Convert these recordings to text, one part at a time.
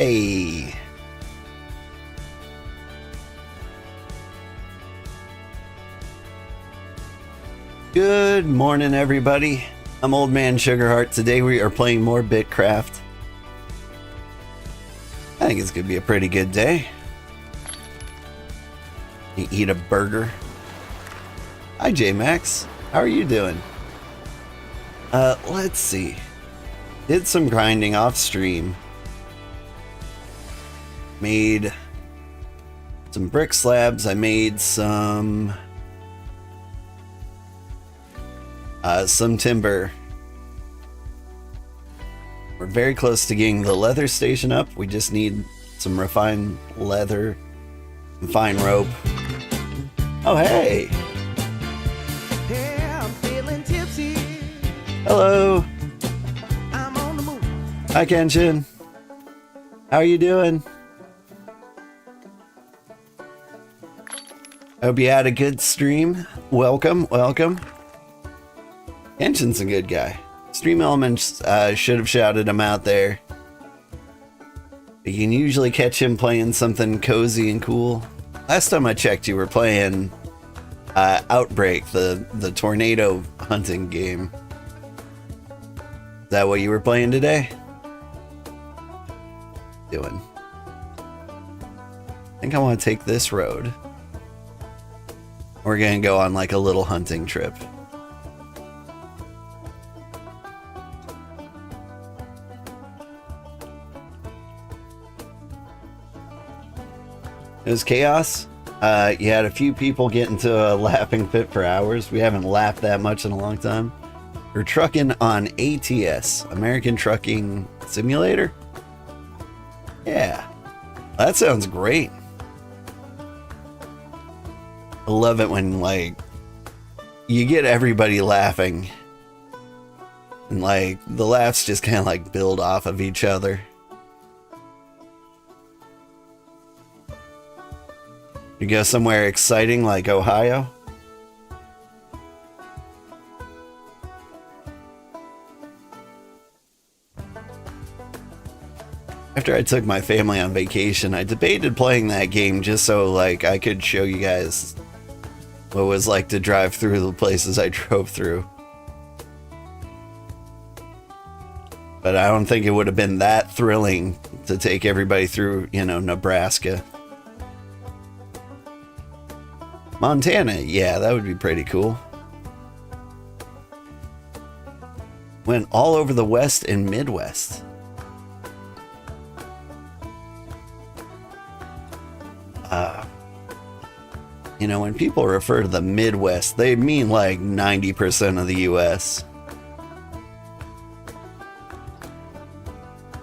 Hey. Good morning, everybody. I'm Old Man Sugarheart. Today we are playing more BitCraft. I think it's gonna be a pretty good day. You eat a burger. Hi, J-Max. How are you doing? Let's see. Did some grinding off stream. Made some brick slabs. I made some timber. We're very close to getting the leather station up. We just need some refined leather and fine rope. Oh, hey. Yeah, I'm feeling tipsy. Hello. I'm on the move. Hi, Kenshin. How are you doing? I hope you had a good stream. Welcome, welcome. Kenshin's a good guy. Stream Elements should have shouted him out there. You can usually catch him playing something cozy and cool. Last time I checked, you were playing Outbreak, the tornado hunting game. Is that what you were playing today? Doing. I think I want to take this road. We're gonna go on like a little hunting trip. It was chaos. You had a few people get into a laughing fit for hours. We haven't laughed that much in a long time. We're trucking on ATS, American Trucking Simulator. Yeah, that sounds great. I love it when, like, you get everybody laughing. And, like, the laughs just kind of, like, build off of each other. You go somewhere exciting like Ohio? After I took my family on vacation, I debated playing that game just so, like, I could show you guys what it was like to drive through the places I drove through. But I don't think it would have been that thrilling to take everybody through, you know, Nebraska. Montana, yeah, that would be pretty cool. Went all over the West and Midwest. You know, when people refer to the Midwest, they mean like 90% of the US.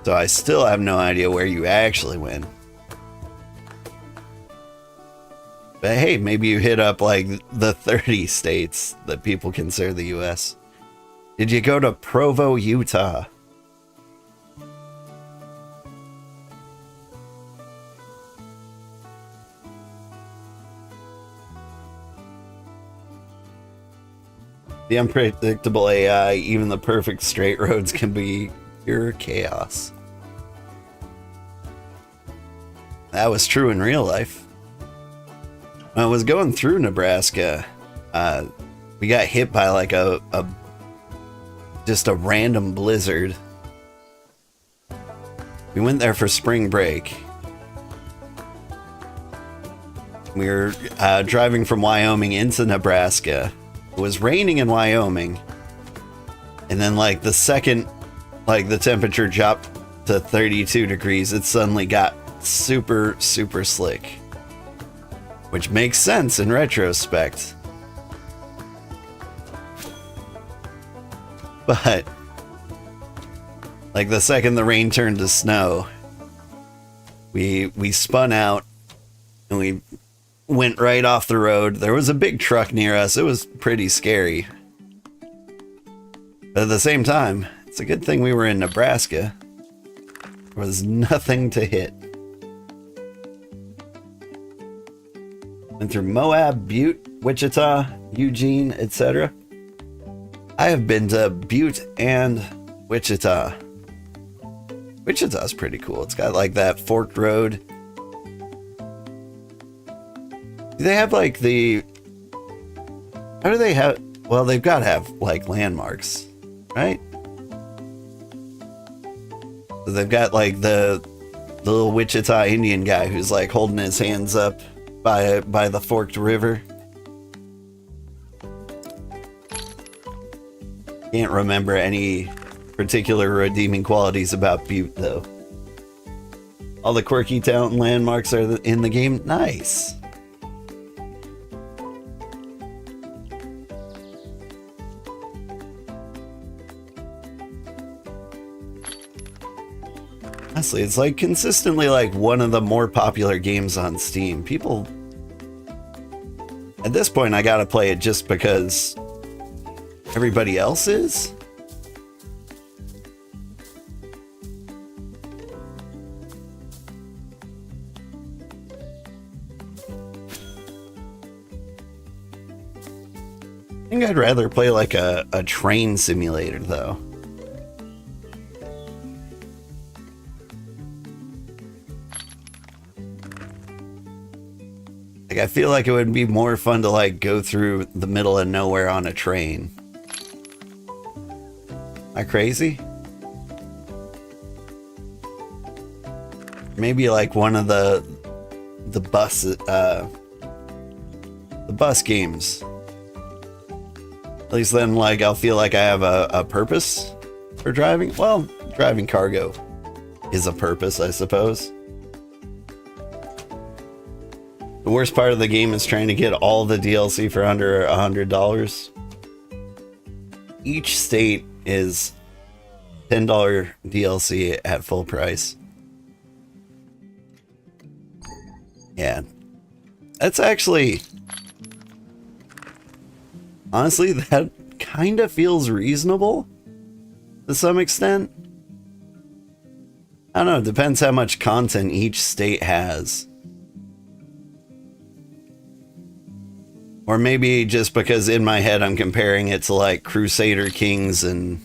So I still have no idea where you actually went. But hey, maybe you hit up like the 30 states that people consider the US. Did you go to Provo, Utah? The unpredictable AI, even the perfect straight roads can be pure chaos. That was true in real life. When I was going through Nebraska, we got hit by like just a random blizzard. We went there for spring break. We were driving from Wyoming into Nebraska. It was raining in Wyoming. And then like the second like the temperature dropped to 32 degrees, it suddenly got super, super slick. Which makes sense in retrospect. But like the second the rain turned to snow, we spun out and we went right off the road. There was a big truck near us. It was pretty scary. But at the same time, it's a good thing we were in Nebraska. There was nothing to hit. Went through Moab, Butte, Wichita, Eugene, etc. I have been to Butte and Wichita. Wichita's pretty cool. It's got like that forked road. Do they have like the... How do they have... Well, they've got to have like landmarks, right? So they've got like the little Wichita Indian guy who's like holding his hands up by the forked river. Can't remember any particular redeeming qualities about Butte though. All the quirky town landmarks are in the game. Nice. Honestly, it's like consistently like one of the more popular games on Steam. People, at this point, I gotta play it just because everybody else is. I think I'd rather play like a train simulator though. Like, I feel like it would be more fun to like go through the middle of nowhere on a train. Am I crazy? Maybe like one of the bus games. At least then like I'll feel like I have a purpose for driving. Well, driving cargo is a purpose, I suppose. The worst part of the game is trying to get all the DLC for under $100. Each state is $10 DLC at full price. Yeah. That's actually... Honestly, that kind of feels reasonable to some extent. I don't know, it depends how much content each state has. Or maybe just because in my head I'm comparing it to like Crusader Kings and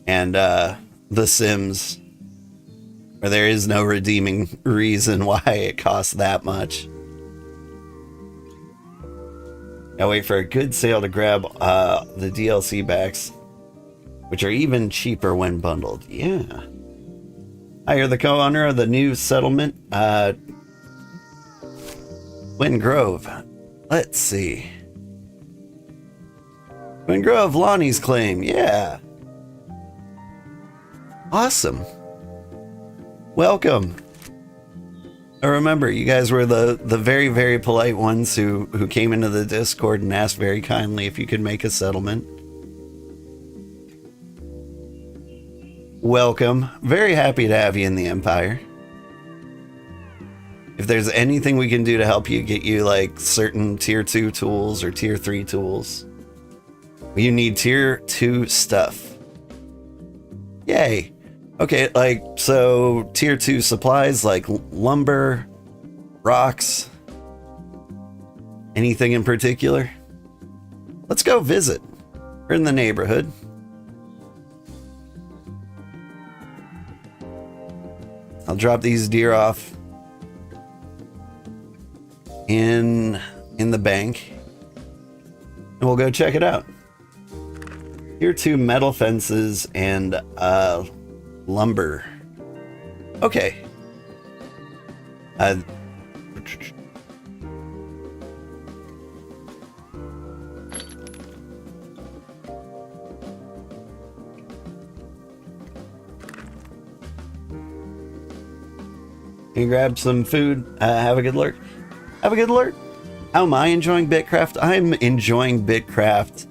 The Sims, where there is no redeeming reason why it costs that much. I wait for a good sale to grab the DLC backs, which are even cheaper when bundled. Yeah. Hi, you're the co-owner of the new settlement, Twin Grove. Let's see. Twin Grove, Lonnie's claim. Yeah. Awesome. Welcome. I remember you guys were the very, very polite ones who came into the Discord and asked very kindly if you could make a settlement. Welcome. Very happy to have you in the Empire. If there's anything we can do to help you get you like certain tier 2 tools or tier 3 tools, you need tier 2 stuff. Yay. Okay, like, so tier 2 supplies like lumber, rocks, anything in particular? Let's go visit. We're in the neighborhood. I'll drop these deer off in the bank and we'll go check it out. Tier 2 metal fences and lumber. Okay. Can you grab some food? Have a good lurk. Have a good lurk. How am I enjoying BitCraft? I'm enjoying BitCraft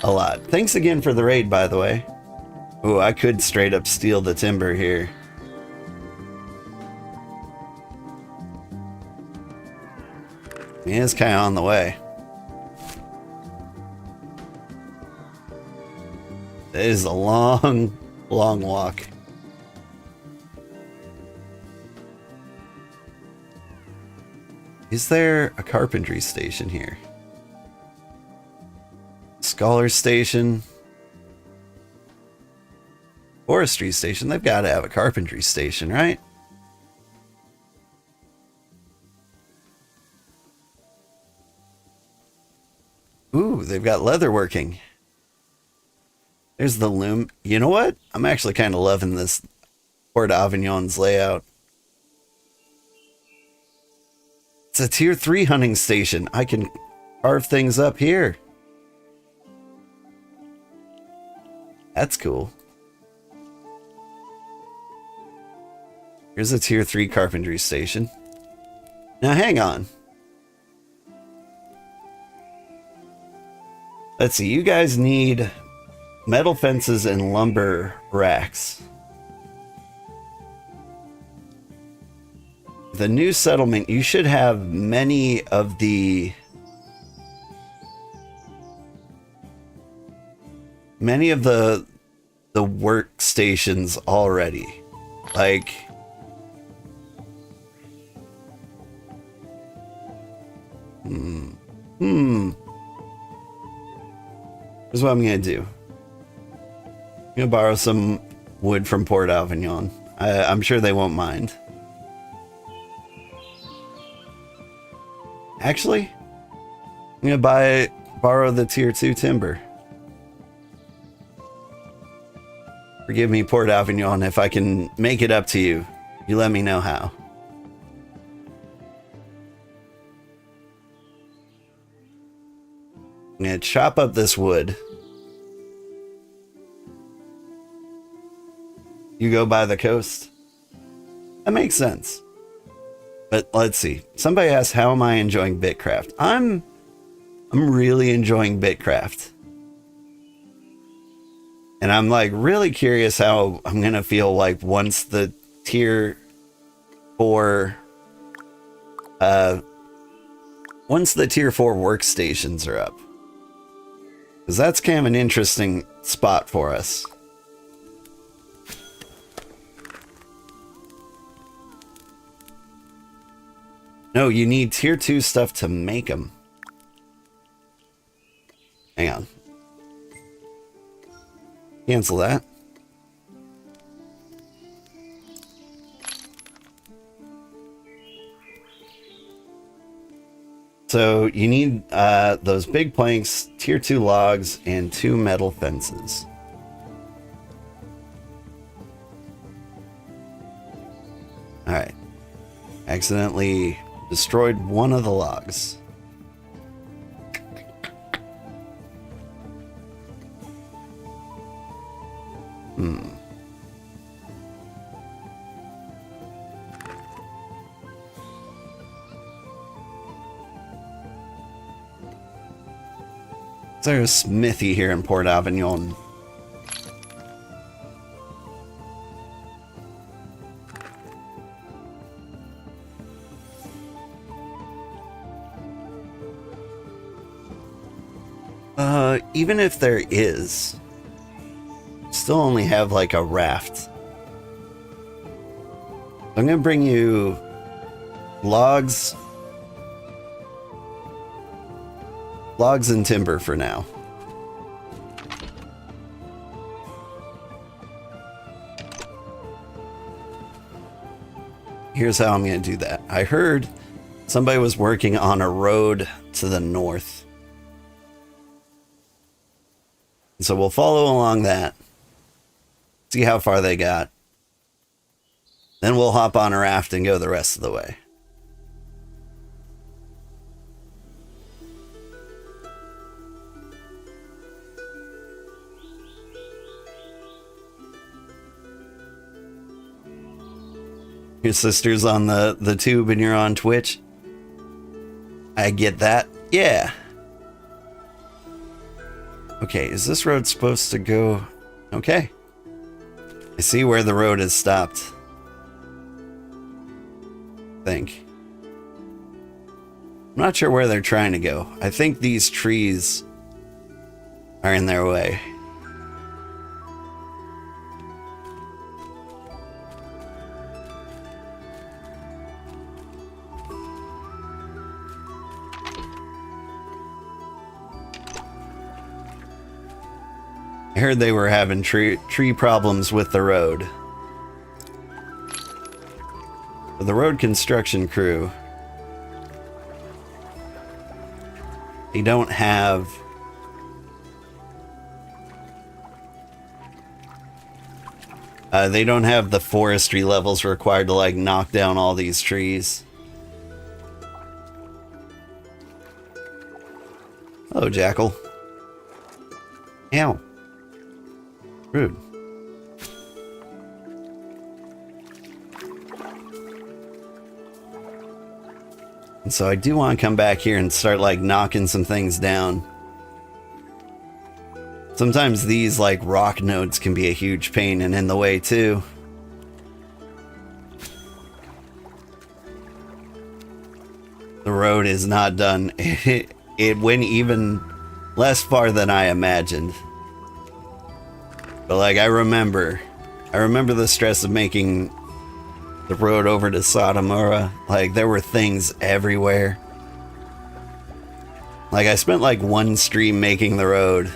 a lot. Thanks again for the raid, by the way. Oh, I could straight up steal the timber here. He is kind of on the way. It is a long, long walk. Is there a carpentry station here? Scholar station. forestry station. They've got to have a carpentry station, right? Ooh, they've got leatherworking. There's the loom. You know what? I'm actually kind of loving this Port Avignon's layout. It's a tier 3 hunting station. I can carve things up here. That's cool. Here's a tier 3 carpentry station. Now hang on. Let's see, you guys need metal fences and lumber racks. The new settlement, you should have many of the workstations already. Like here's what I'm gonna do. I'm gonna borrow some wood from Port Avignon. I'm sure they won't mind. Actually, I'm gonna borrow the tier 2 timber. Forgive me, Port Avignon, if I can make it up to you. You let me know how. I'm gonna chop up this wood. You go by the coast. That makes sense. But let's see. Somebody asked, how am I enjoying BitCraft? I'm really enjoying BitCraft. And I'm like really curious how I'm going to feel like once the tier 4 workstations are up. Because that's kind of an interesting spot for us. No, you need tier 2 stuff to make them. Hang on. Cancel that. So you need those big planks, tier 2 logs, and 2 metal fences. Alright. Accidentally destroyed one of the logs. There's a smithy here in Port Avignon. Even if there is, still only have like a raft. I'm gonna bring you logs and timber for now. Here's how I'm going to do that. I heard somebody was working on a road to the north. So we'll follow along that. See how far they got. Then we'll hop on a raft and go the rest of the way. Your sister's on the tube and you're on Twitch. I get that. Yeah. Okay, is this road supposed to go? Okay. I see where the road has stopped. I think. I'm not sure where they're trying to go. I think these trees are in their way. I I heard they were having tree problems with the road. The road construction crew, they don't have the forestry levels required to like knock down all these trees. Hello, Jackal. Ow. Rude. And so I do want to come back here and start like knocking some things down. Sometimes these like rock nodes can be a huge pain and in the way too. The road is not done. It went even less far than I imagined. But like I remember the stress of making the road over to Sotomura. Like there were things everywhere. Like I spent like one stream making the road.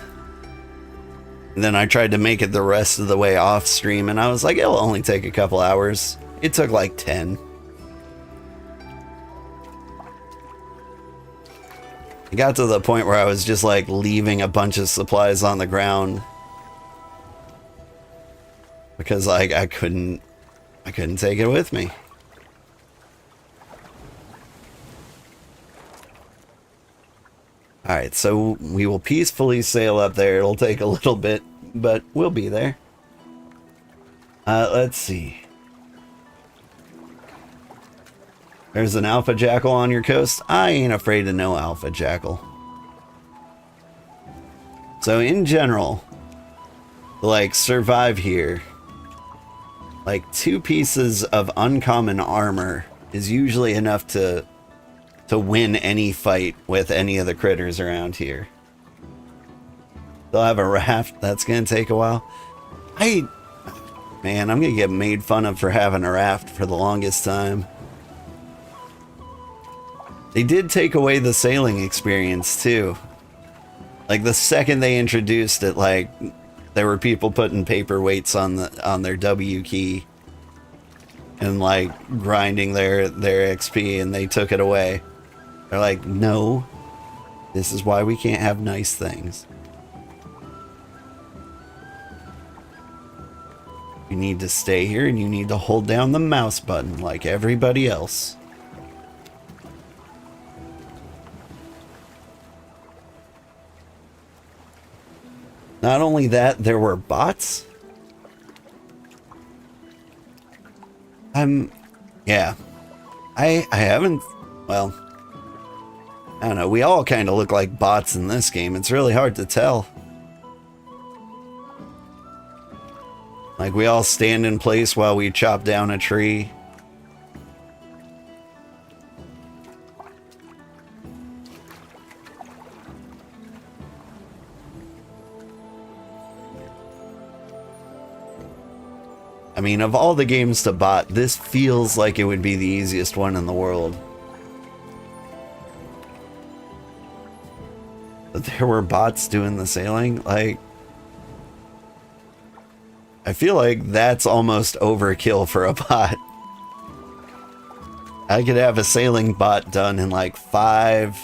And then I tried to make it the rest of the way off stream and I was like, it'll only take a couple hours. It took like 10. It got to the point where I was just like leaving a bunch of supplies on the ground. Because like I couldn't take it with me. Alright, so we will peacefully sail up there. It'll take a little bit, but we'll be there. Let's see. There's an alpha jackal on your coast. I ain't afraid of no alpha jackal. So in general, to like survive here, like 2 pieces of uncommon armor is usually enough to win any fight with any of the critters around here. They'll have a raft. That's gonna take a while. Man, I'm gonna get made fun of for having a raft for the longest time. They did take away the sailing experience too. Like the second they introduced it, like there were people putting paperweights on their W key and like grinding their XP, and they took it away. They're like, no, this is why we can't have nice things. You need to stay here and you need to hold down the mouse button like everybody else. Not only that, there were bots. Yeah. I haven't, well, I don't know. We all kind of look like bots in this game. It's really hard to tell. Like we all stand in place while we chop down a tree. I mean, of all the games to bot, this feels like it would be the easiest one in the world. But there were bots doing the sailing, like... I feel like that's almost overkill for a bot. I could have a sailing bot done in like 5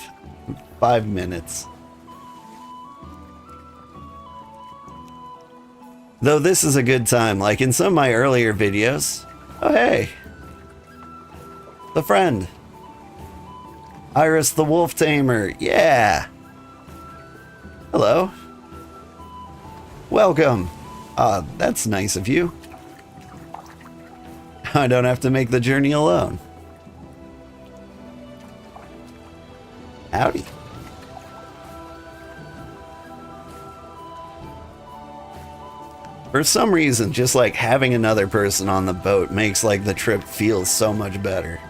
minutes. Though this is a good time, like in some of my earlier videos. Oh hey! The friend! Iris the Wolf Tamer, yeah! Hello. Welcome! Ah, that's nice of you. I don't have to make the journey alone. Howdy. For some reason, just like having another person on the boat makes like the trip feel so much better.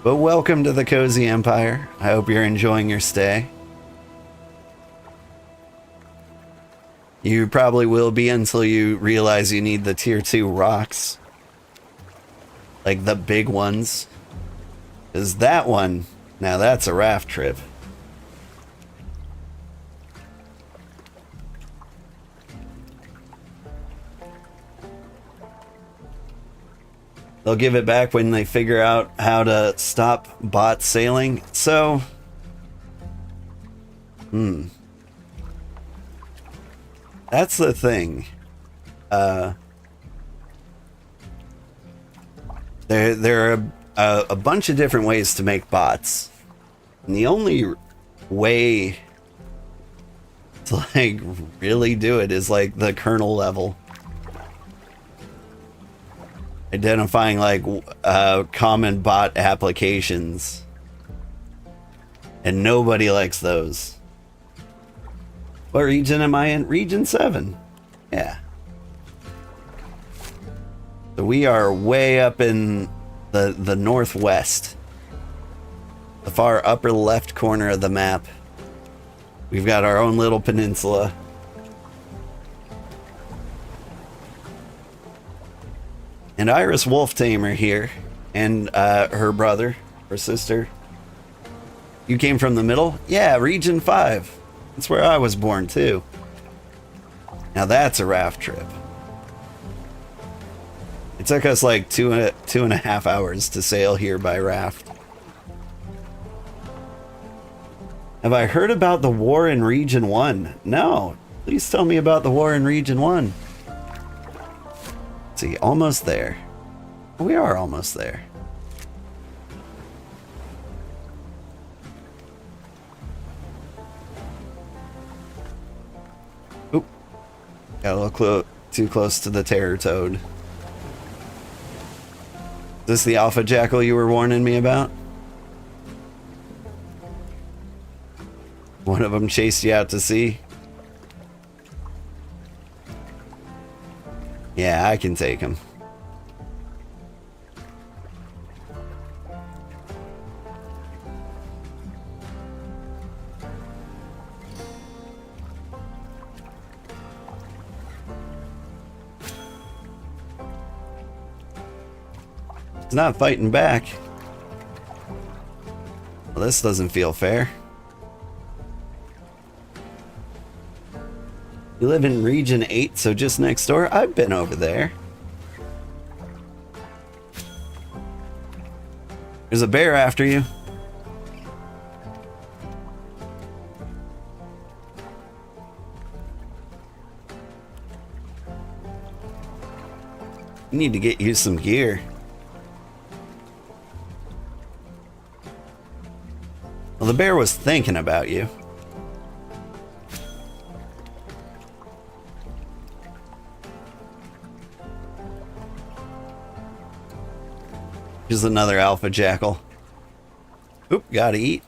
But welcome to the Cozy Empire. I hope you're enjoying your stay. You probably will be until you realize you need the tier 2 rocks. Like the big ones. Because that one, now that's a raft trip. they'll give it back when they figure out how to stop bots sailing. So, that's the thing. There are a bunch of different ways to make bots. And the only way to like really do it is like the kernel level. Identifying like common bot applications. And nobody likes those. What region am I in? Region 7. Yeah. So we are way up in the northwest. The far upper left corner of the map. We've got our own little peninsula. And Iris Wolf Tamer here. And her brother, her sister. You came from the middle? Yeah, Region 5. That's where I was born too. Now that's a raft trip. It took us like two and a half hours to sail here by raft. Have I heard about the war in Region 1? No. Please tell me about the war in Region 1. Let's see, almost there. We are almost there. Oop. Got a little too close to the terror toad. Is this the alpha jackal you were warning me about? One of them chased you out to sea? Yeah, I can take him. He's not fighting back. Well, this doesn't feel fair. You live in Region 8, so just next door? I've been over there. There's a bear after you. You need to get you some gear. Well, the bear was thinking about you. Here's another alpha jackal. Oop, gotta eat.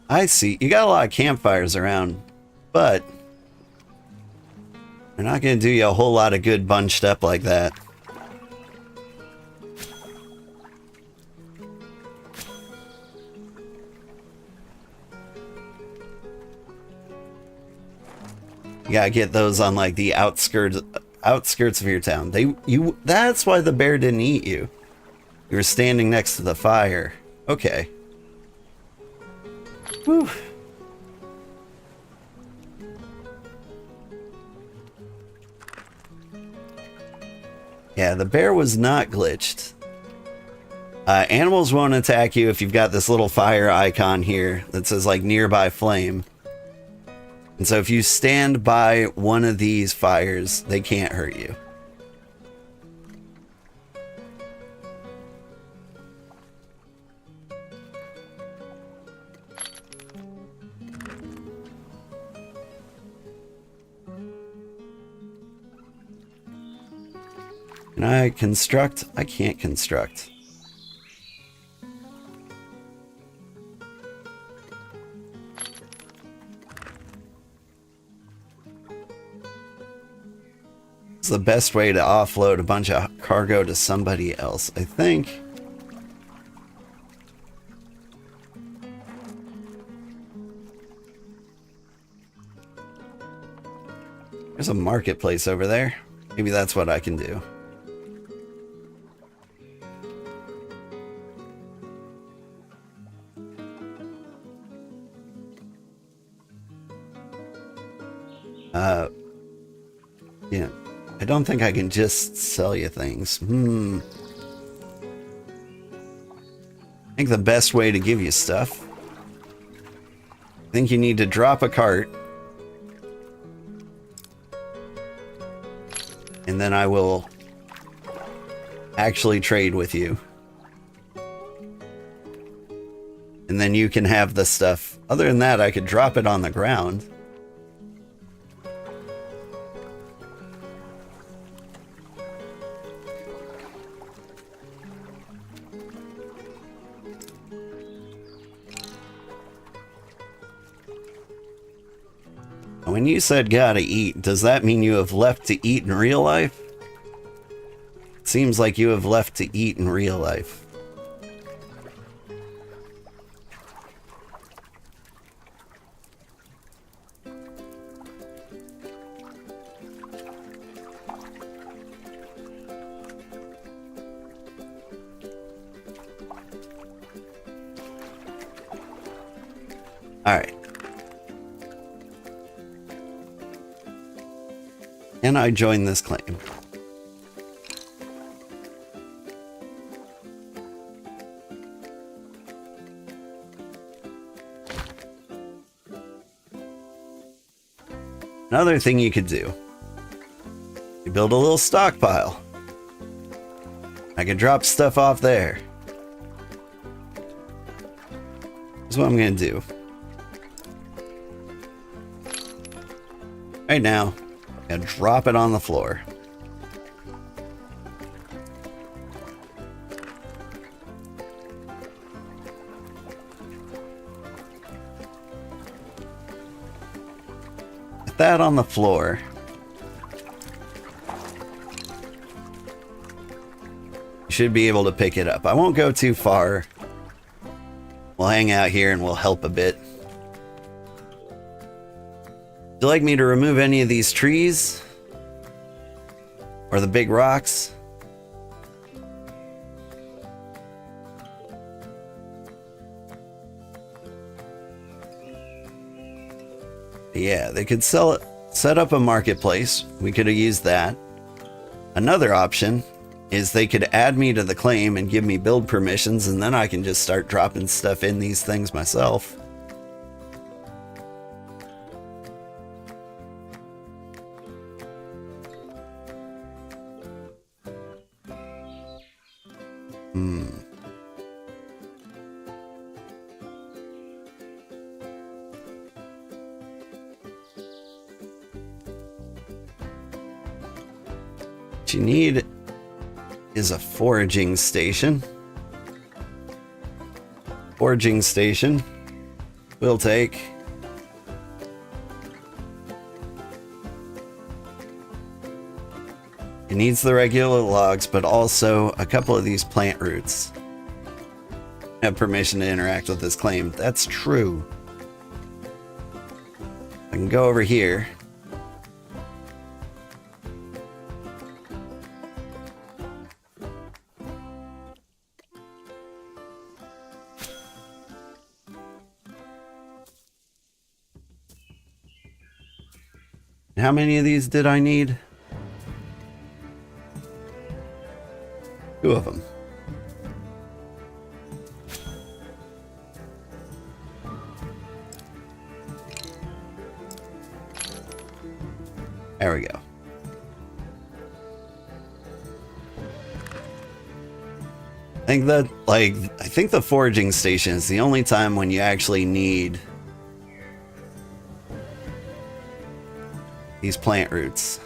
I see. You got a lot of campfires around, but they're not going to do you a whole lot of good bunched up like that. You gotta get those on like the outskirts of your town. That's why the bear didn't eat you. You were standing next to the fire. Okay. Whew. Yeah, the bear was not glitched. Animals won't attack you if you've got this little fire icon here that says like nearby flame. And so if you stand by one of these fires, they can't hurt you. Can I construct? I can't construct. It's the best way to offload a bunch of cargo to somebody else, I think. There's a marketplace over there. Maybe that's what I can do. Yeah. I don't think I can just sell you things. I think the best way to give you stuff, I think you need to drop a cart. And then I will actually trade with you. And then you can have the stuff. Other than that, I could drop it on the ground. When you said gotta eat, does that mean you have left to eat in real life? It seems like you have left to eat in real life. Alright. Can I join this claim? Another thing you could do. You build a little stockpile. I could drop stuff off there. Here's what I'm gonna do. Right now, and drop it on the floor. Put that on the floor. You should be able to pick it up. I won't go too far. We'll hang out here and we'll help a bit. Would you like me to remove any of these trees? Or the big rocks? Yeah, they could sell it, set up a marketplace. We could have used that. Another option is they could add me to the claim and give me build permissions, and then I can just start dropping stuff in these things myself. What you need is a foraging station. Foraging station will take it needs the regular logs, but also a couple of these plant roots. I have permission to interact with this claim. That's true. I can go over here. How many of these did I need? 2 of them. There we go. I think the foraging station is the only time when you actually need these plant roots.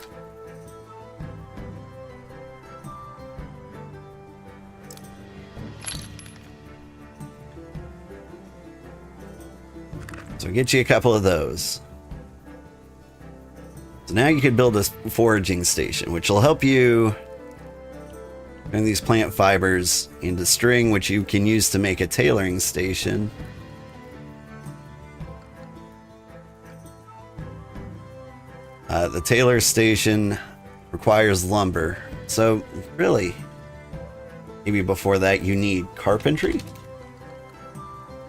So get you a couple of those. So now you could build a foraging station, which will help you turn these plant fibers into string, which you can use to make a tailoring station. The tailor station requires lumber. So really, maybe before that you need carpentry?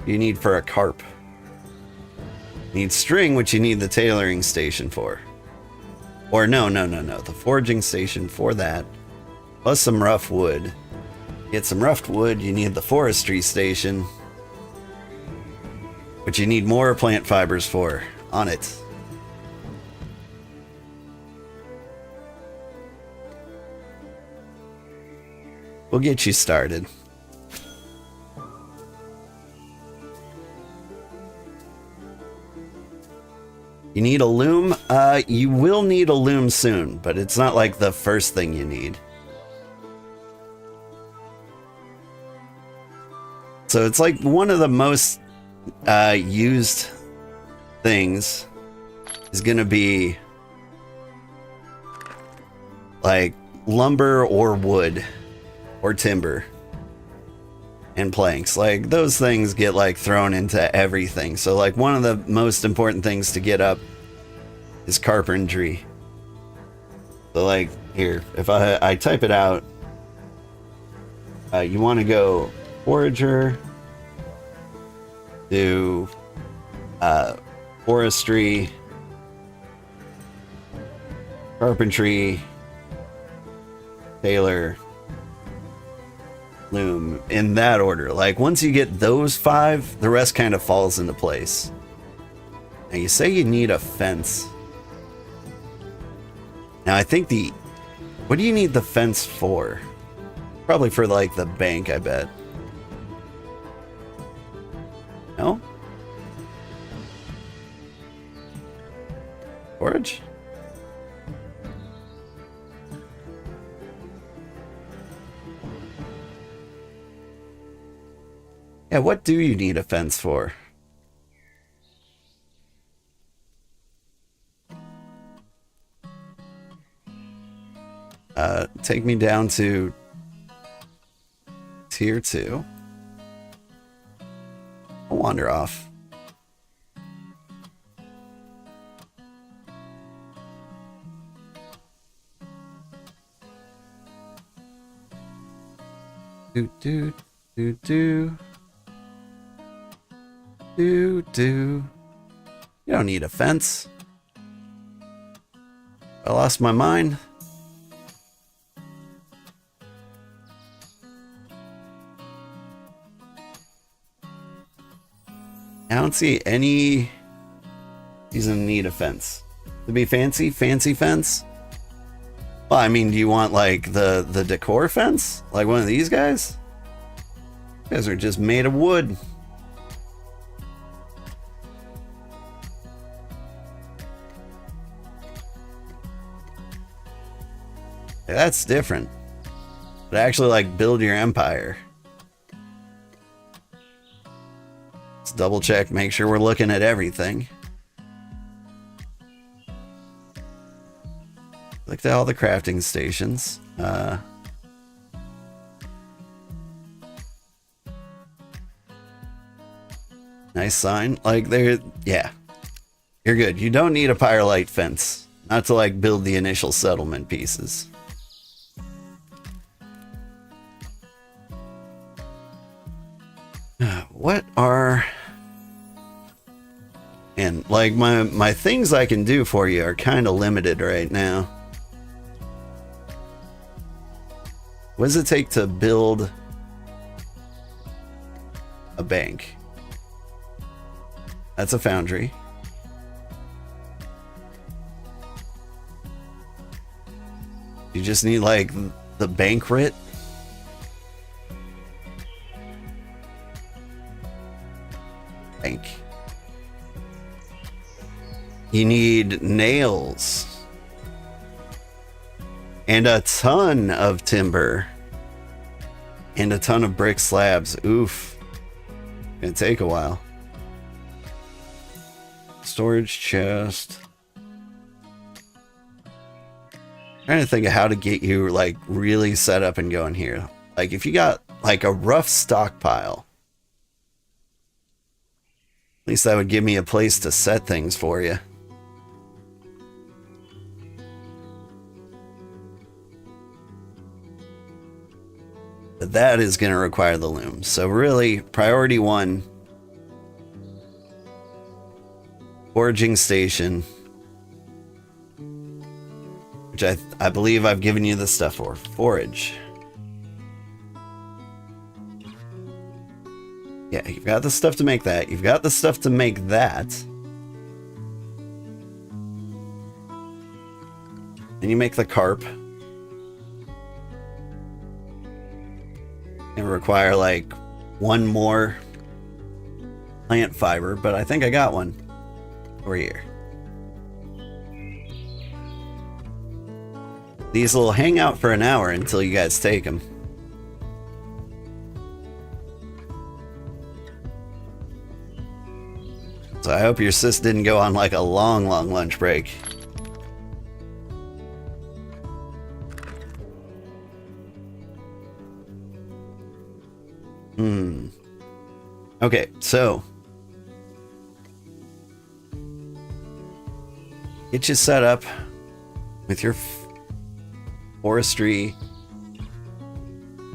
You need for a carp. You need string, which you need the tailoring station for. Or no. The foraging station for that. Plus some rough wood. Get some rough wood, you need the forestry station. Which you need more plant fibers for. On it. We'll get you started. You need a loom? You will need a loom soon, but it's not like the first thing you need. So it's like one of the most used things is gonna be like lumber or wood or timber and planks. Like those things get like thrown into everything. So like one of the most important things to get up is carpentry. So like here, if I type it out, you want to go forager, do forestry, carpentry, tailor, loom, in that order. Like once you get those 5, the rest kind of falls into place. Now you say you need a fence. Now I think what do you need the fence for? Probably for like the bank, I bet. No? Forage? Yeah, what do you need a fence for? Take me down to tier 2. I'll wander off. Do do do do. You don't need a fence. I lost my mind. I don't see any reason to need a fence. To be fancy fence? Well, I mean, do you want like the decor fence? Like one of these guys? You guys are just made of wood. That's different. But actually like build your empire. Let's double check, make sure we're looking at everything. Looked at all the crafting stations. Nice sign. Like there, yeah. You're good. You don't need a firelight fence. Not to like build the initial settlement pieces. What are... And like my things I can do for you are kind of limited right now. What does it take to build a bank? That's a foundry. You just need like the banquet. Bank. You need nails. And a ton of timber. And a ton of brick slabs. Oof. Gonna take a while. Storage chest. Trying to think of how to get you like really set up and going here. Like if you got like a rough stockpile, at least that would give me a place to set things for you. But that is going to require the loom. So really, priority 1, foraging station. which I believe I've given you the stuff for. Forage. Yeah, you've got the stuff to make that. You've got the stuff to make that. Then you make the carp. It require like one more plant fiber, but I think I got one over here. These will hang out for an hour until you guys take them. So I hope your sis didn't go on like a long lunch break. Okay, so get you set up with your forestry.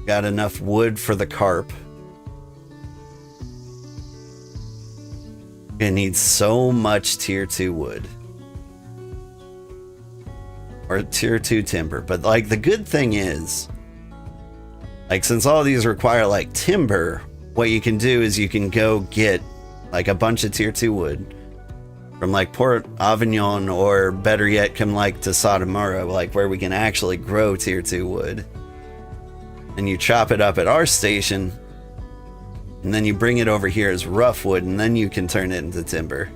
Got enough wood for the carp. It needs so much tier 2 wood. Or tier 2 timber. But like the good thing is, like since all these require like timber, what you can do is you can go get like a bunch of tier 2 wood from like Port Avignon, or better yet, come like to Sotomura, like where we can actually grow tier 2 wood. And you chop it up at our station, and then you bring it over here as rough wood, and then you can turn it into timber.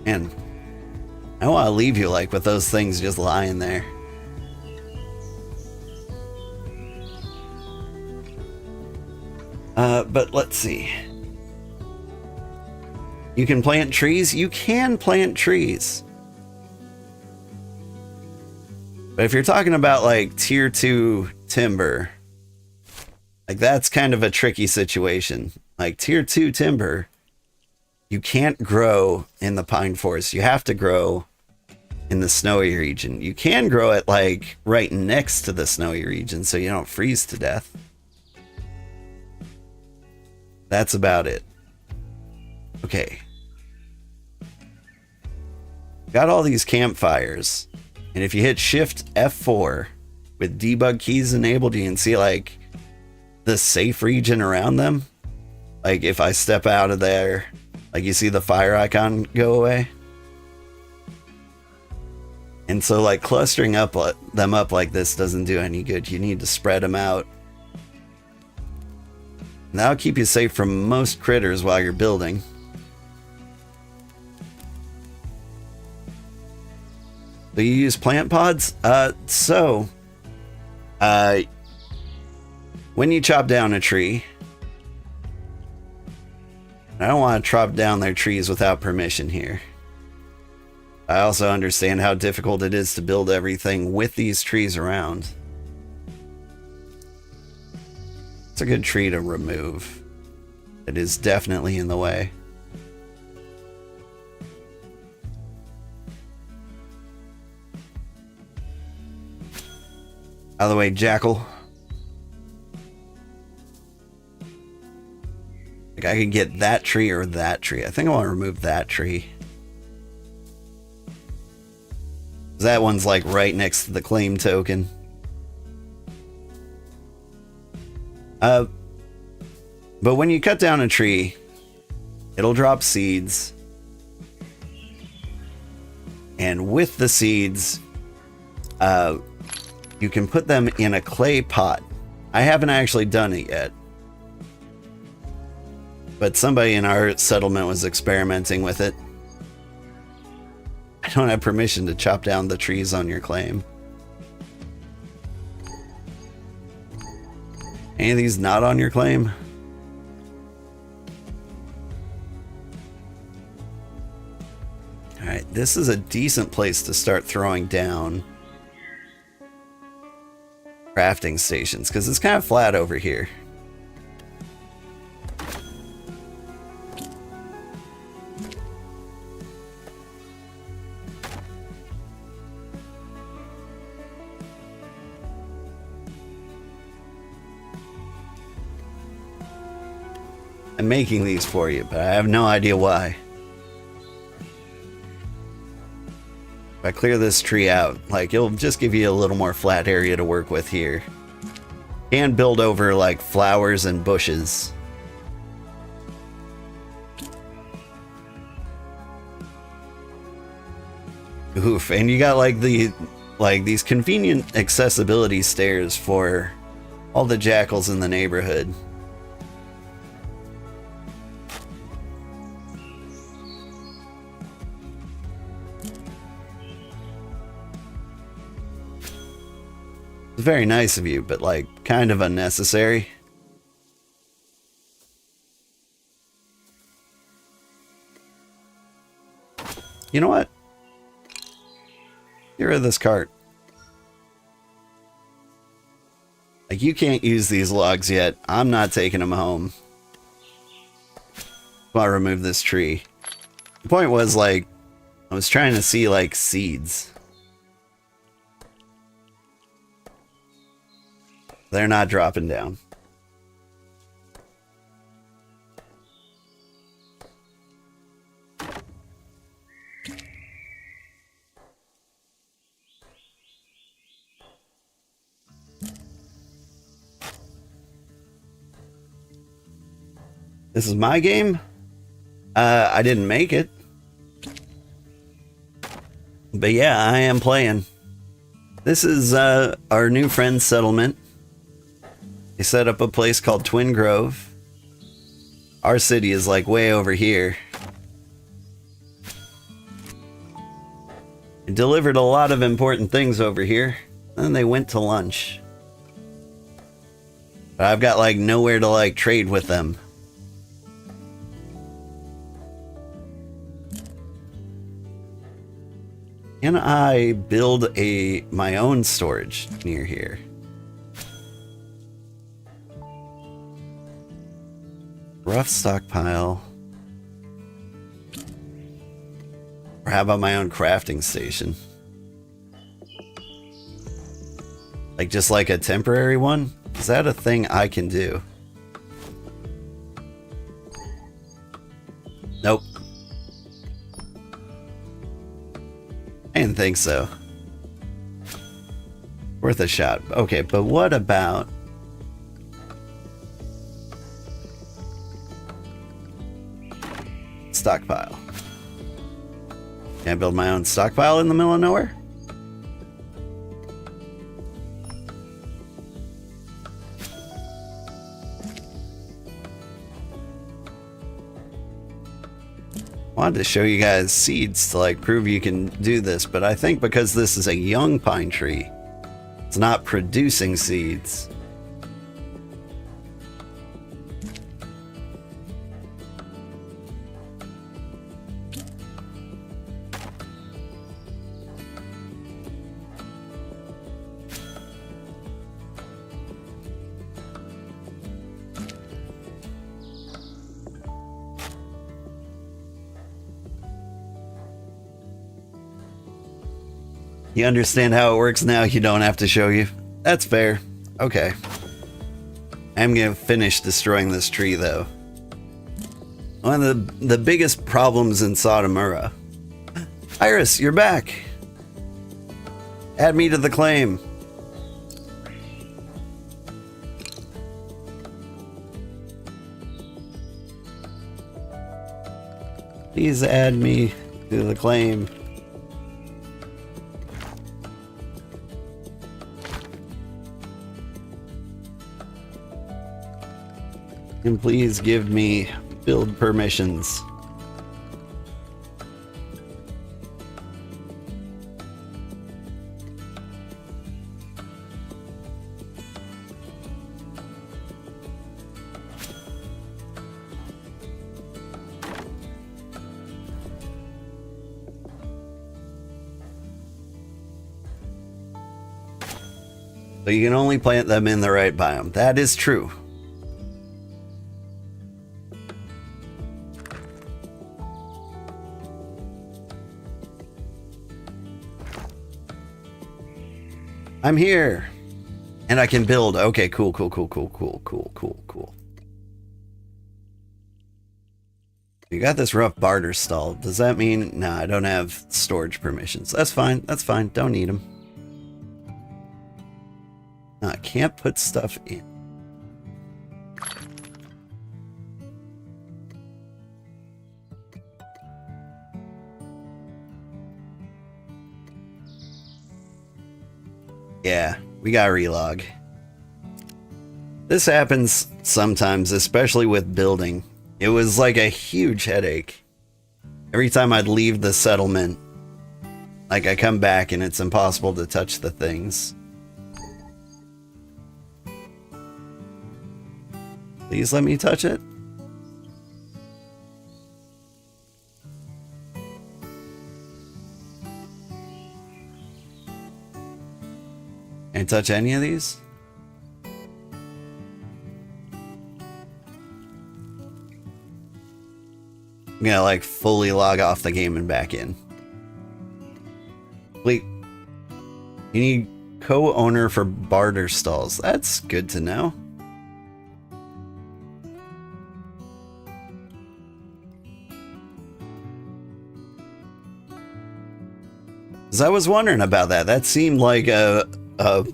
And I want to leave you like with those things just lying there. But let's see. You can plant trees. You can plant trees. But if you're talking about like tier 2 timber, like that's kind of a tricky situation. Like tier 2 timber, you can't grow in the pine forest. You have to grow in the snowy region. You can grow it like right next to the snowy region so you don't freeze to death. That's about it. Okay. Got all these campfires. And if you hit Shift F4 with debug keys enabled, you can see like the safe region around them. Like if I step out of there, like you see the fire icon go away. And so like clustering them up like this doesn't do any good. You need to spread them out. And that'll keep you safe from most critters while you're building. Do you use plant pods? When you chop down a tree, I don't want to chop down their trees without permission here. I also understand how difficult it is to build everything with these trees around. It's a good tree to remove. It is definitely in the way. Out of the way, Jackal. Like I could get that tree or that tree. I think I want to remove that tree. That one's like right next to the claim token. But when you cut down a tree, it'll drop seeds. And with the seeds, you can put them in a clay pot. I haven't actually done it yet. But somebody in our settlement was experimenting with it. I don't have permission to chop down the trees on your claim. Any of these not on your claim? Alright, this is a decent place to start throwing down crafting stations, because it's kind of flat over here. I'm making these for you, but I have no idea why. If I clear this tree out, like, it'll just give you a little more flat area to work with here. And build over, like, flowers and bushes. Oof, and you got, like, these convenient accessibility stairs for all the jackals in the neighborhood. It's very nice of you, but like kind of unnecessary. You know what? Get rid of this cart. Like, you can't use these logs yet. I'm not taking them home. I'll remove this tree. The point was, like, I was trying to see, like, seeds. They're not dropping down. This is my game. I didn't make it. But yeah, I am playing. This is our new friend's settlement. They set up a place called Twin Grove. Our city is like way over here. They delivered a lot of important things over here. Then they went to lunch. But I've got like nowhere to like trade with them. Can I build my own storage near here? Rough stockpile. Or how about my own crafting station? Like just like a temporary one? Is that a thing I can do? Nope. I didn't think so. Worth a shot. Okay, but what about... stockpile? Can I build my own stockpile in the middle of nowhere? Wanted to show you guys seeds to like prove you can do this, but I think because this is a young pine tree, it's not producing seeds. You understand how it works now? You don't have to show you. That's fair. Okay. I'm gonna finish destroying this tree, though. One of the biggest problems in Sotomura. Iris, you're back. Add me to the claim. Please add me to the claim. And please give me build permissions. So you can only plant them in the right biome. That is true. I'm here. And I can build. Okay, cool. You got this rough barter stall. Does that mean... No, I don't have storage permissions. That's fine. That's fine. Don't need them. No, I can't put stuff in. Yeah, we got relog. This happens sometimes, especially with building. It was like a huge headache. Every time I'd leave the settlement, like I come back and it's impossible to touch the things. Please let me touch it. Can't touch any of these? I'm gonna like fully log off the game and back in. Wait, you need co-owner for barter stalls. That's good to know. Because I was wondering about that. That seemed like a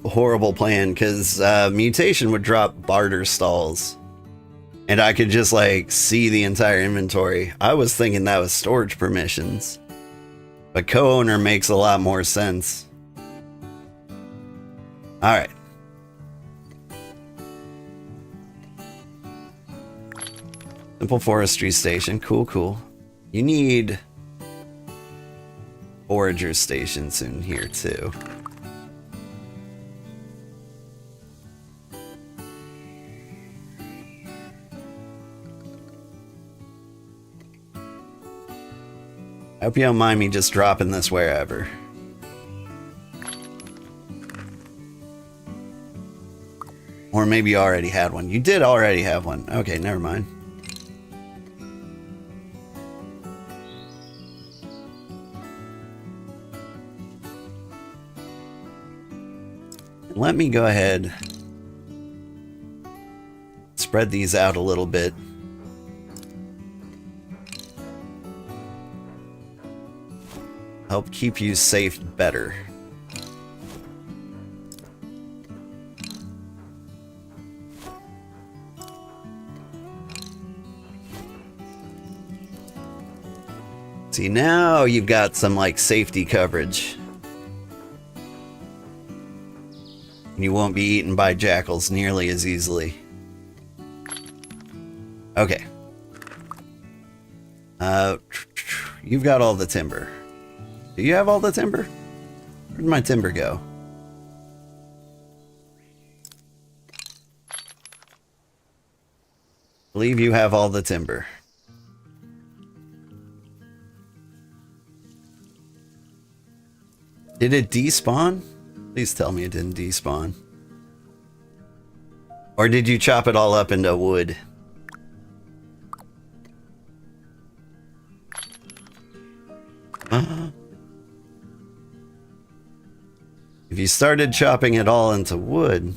horrible plan, because Mutation would drop barter stalls. And I could just like see the entire inventory. I was thinking that was storage permissions. But co-owner makes a lot more sense. Alright. Simple forestry station. Cool, cool. You need forager stations in here too. I hope you don't mind me just dropping this wherever. Or maybe you already had one. You did already have one. Okay, never mind. Let me go ahead. Spread these out a little bit. Help keep you safe better. See, now you've got some like safety coverage. And you won't be eaten by jackals nearly as easily. Okay. You've got all the timber. Do you have all the timber? Where'd my timber go? I believe you have all the timber. Did it despawn? Please tell me it didn't despawn. Or did you chop it all up into wood? If you started chopping it all into wood...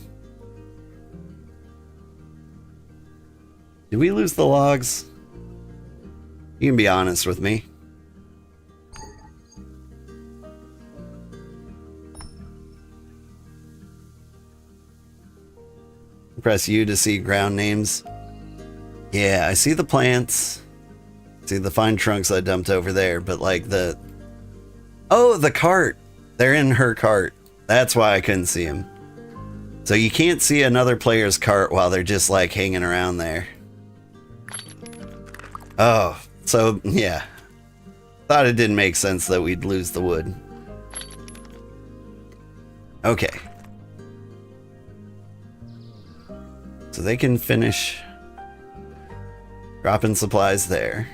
Did we lose the logs? You can be honest with me. Press U to see ground names. Yeah, I see the plants. See the fine trunks I dumped over there, but like the... Oh, the cart! They're in her cart. That's why I couldn't see them. So you can't see another player's cart while they're just like hanging around there. Oh, so yeah. Thought it didn't make sense that we'd lose the wood. Okay. So they can finish dropping supplies there.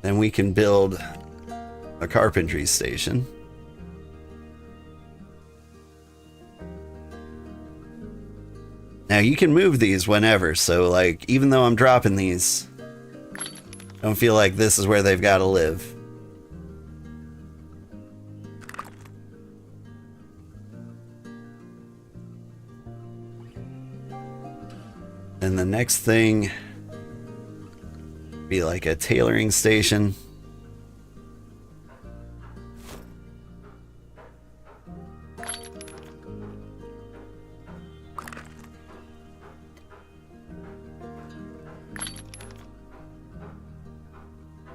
Then we can build a carpentry station. Now you can move these whenever, so like even though I'm dropping these, don't feel like this is where they've got to live. And the next thing be like a tailoring station.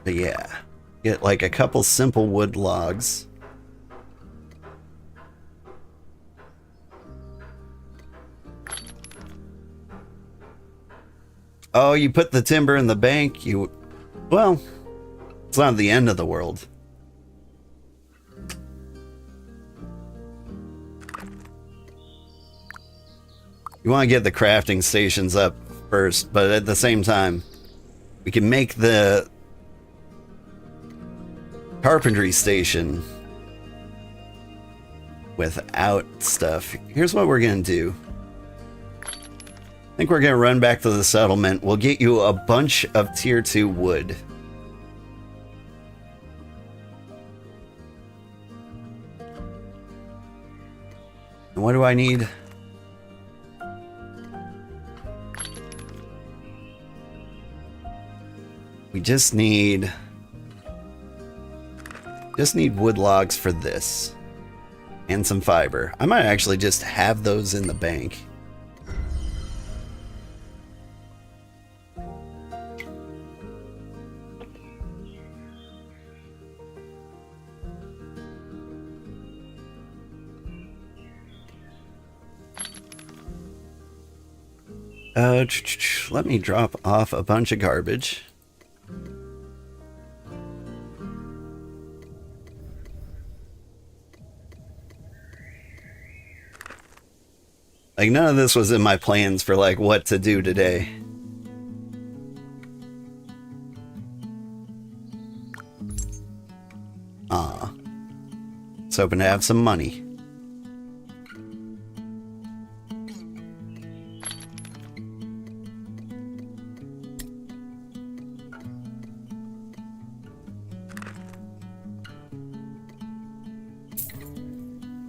But yeah, get like a couple simple wood logs. Oh, you put the timber in the bank, well, it's not the end of the world. You want to get the crafting stations up first, but at the same time, we can make the carpentry station without stuff. Here's what we're gonna do. I think we're gonna run back to the settlement. We'll get you a bunch of tier 2 wood. And what do I need? We just need wood logs for this. And some fiber. I might actually just have those in the bank. Let me drop off a bunch of garbage. Like, none of this was in my plans for, like, what to do today. Aw. Just hoping to have some money.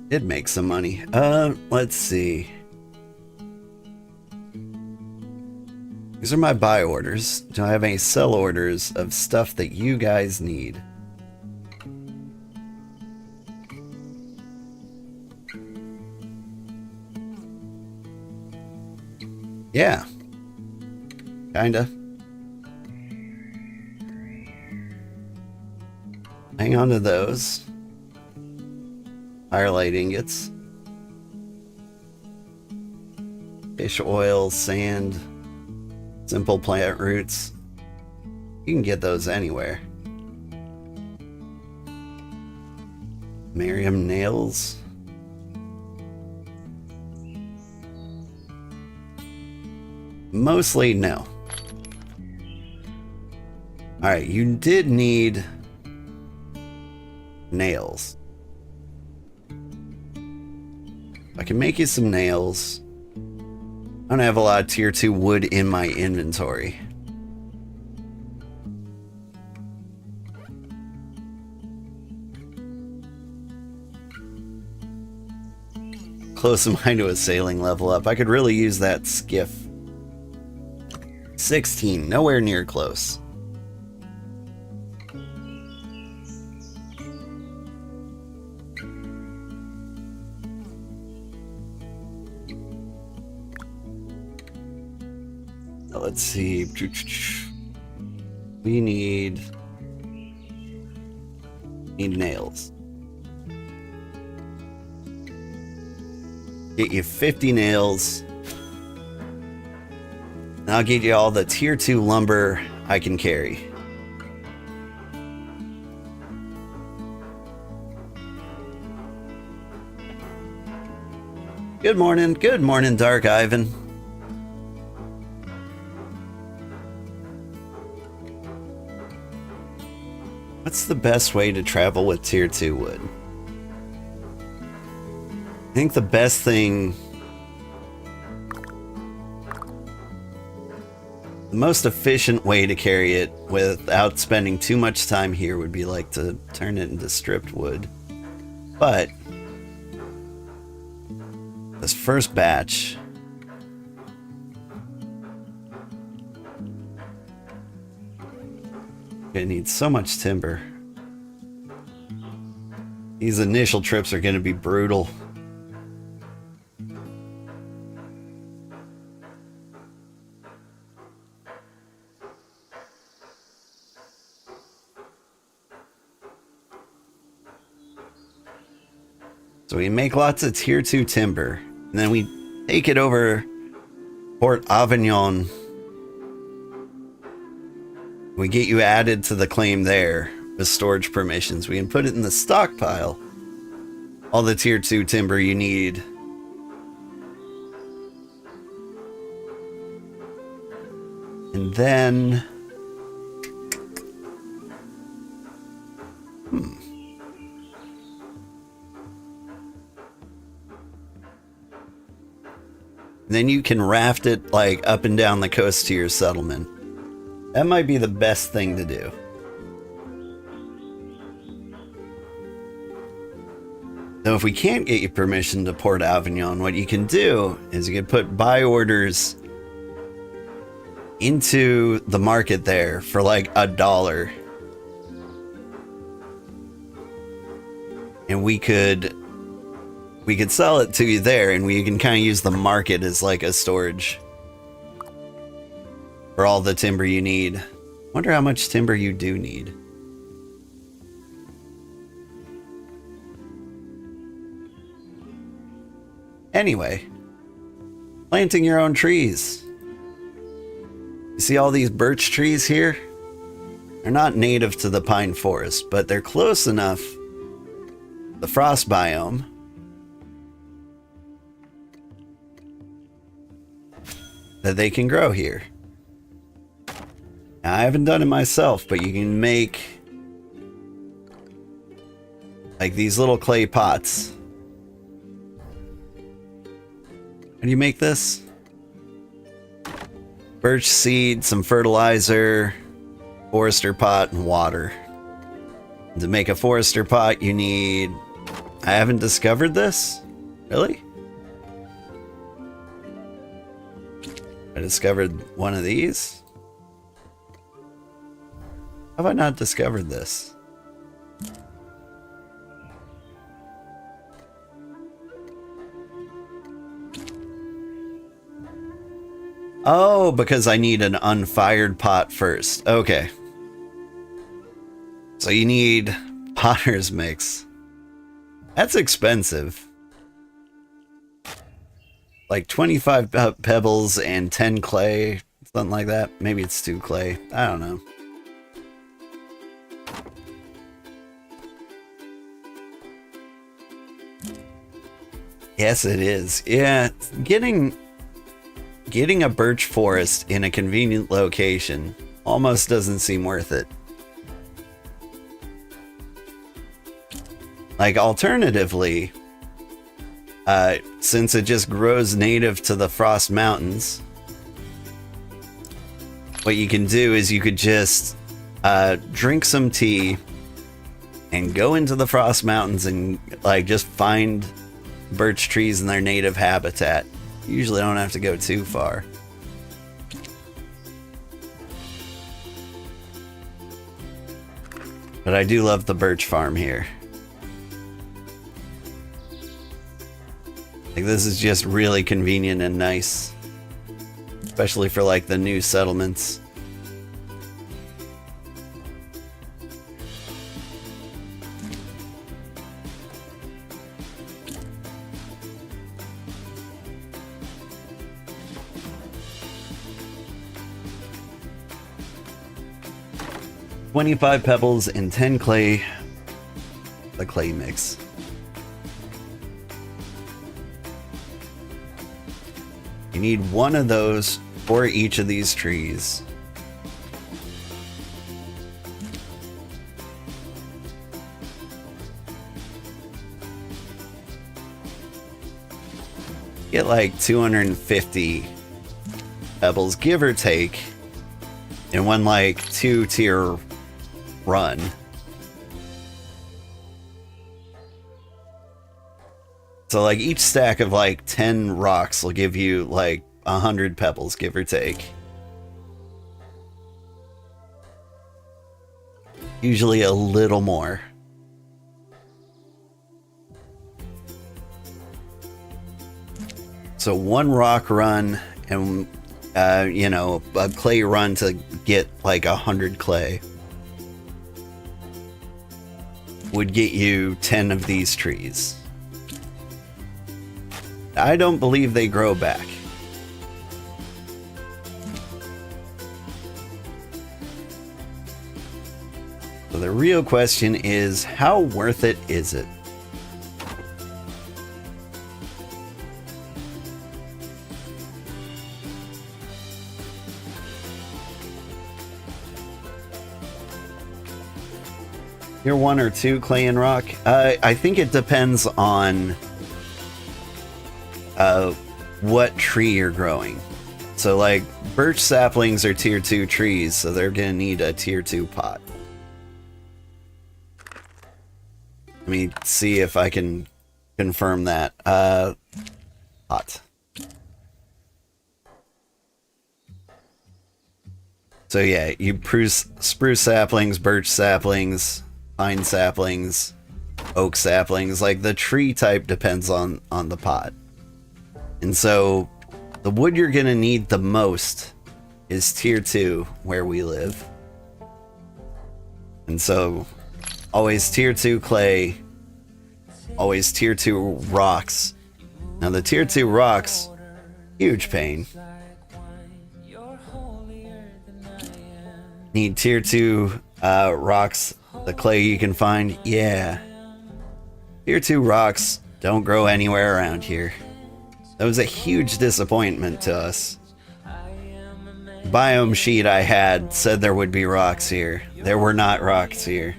Did make some money. Let's see. These are my buy orders. Do I have any sell orders of stuff that you guys need? Yeah. Kinda. Hang on to those. Firelight ingots. Fish oil, sand, simple plant roots. You can get those anywhere. Miriam nails. Mostly no. Alright, you did need nails. I can make you some nails. I don't have a lot of tier 2 wood in my inventory. Close mine to a sailing level up. I could really use that skiff. 16, nowhere near close. Let's see. We need nails. Get you 50 nails. And I'll get you all the tier 2 lumber I can carry. Good morning, Dark Ivan. What's the best way to travel with tier 2 wood? I think the best thing, the most efficient way to carry it without spending too much time here would be like to turn it into stripped wood. But this first batch, Gonna need so much timber. These initial trips are gonna be brutal. So we make lots of tier 2 timber, and then we take it over Port Avignon. We get you added to the claim there with storage permissions. We can put it in the stockpile. All the tier 2 timber you need. And then... Then you can raft it like up and down the coast to your settlement. That might be the best thing to do. Now, if we can't get you permission to Port Avignon, what you can do is you can put buy orders into the market there for like $1. And we could sell it to you there, and we can kind of use the market as like a storage for all the timber you need. Wonder how much timber you do need. Anyway, planting your own trees. You see all these birch trees here? They're not native to the pine forest, but they're close enough to the frost biome that they can grow here. Now, I haven't done it myself, but you can make like these little clay pots. How do you make this? Birch seed, some fertilizer, forester pot, and water. To make a forester pot, you need... I haven't discovered this? Really? I discovered one of these? How have I not discovered this? Oh, because I need an unfired pot first. Okay. So you need potter's mix. That's expensive. Like 25 pebbles and 10 clay. Something like that. Maybe it's 2 clay. I don't know. Yes, it is. Yeah, getting a birch forest in a convenient location almost doesn't seem worth it. Like, alternatively, since it just grows native to the Frost Mountains, what you can do is you could just drink some tea and go into the Frost Mountains and like just find birch trees in their native habitat. You usually don't have to go too far. But I do love the birch farm here. Like, this is just really convenient and nice. Especially for like the new settlements. $25 pebbles and 10 clay. The clay mix. You need one of those for each of these trees. Get like 250 pebbles, give or take, in one like 2-tier run. So like each stack of like 10 rocks will give you like 100 pebbles, give or take. Usually a little more. So 1 rock run and, you know, a clay run to get like 100 clay would get you 10 of these trees. I don't believe they grow back. So the real question is, how worth it is it? Tier 1 or 2 clay and rock? I think it depends on what tree you're growing. So like birch saplings are tier 2 trees, so they're gonna need a tier 2 pot. Let me see if I can confirm that. Pot. So yeah, you spruce saplings, birch saplings, pine saplings, oak saplings. Like the tree type depends on the pot. And so the wood you're gonna need the most is tier 2 where we live. And so always tier 2 clay, always tier 2 rocks. Now the tier 2 rocks, huge pain. Need tier 2 rocks, the clay you can find, yeah. Tier 2 rocks don't grow anywhere around here. That was a huge disappointment to us. Biome sheet I had said there would be rocks here. There were not rocks here.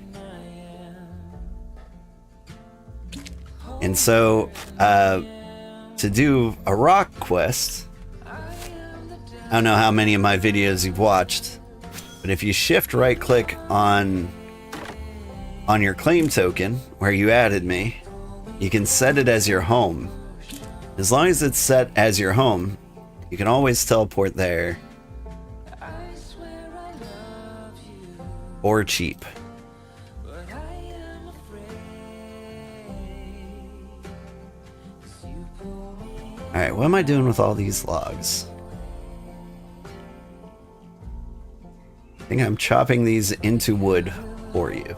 And so, to do a rock quest, I don't know how many of my videos you've watched, but if you shift right click on your claim token where you added me, you can set it as your home. As long as it's set as your home, you can always teleport there. Or cheap. Alright, what am I doing with all these logs? I think I'm chopping these into wood for you.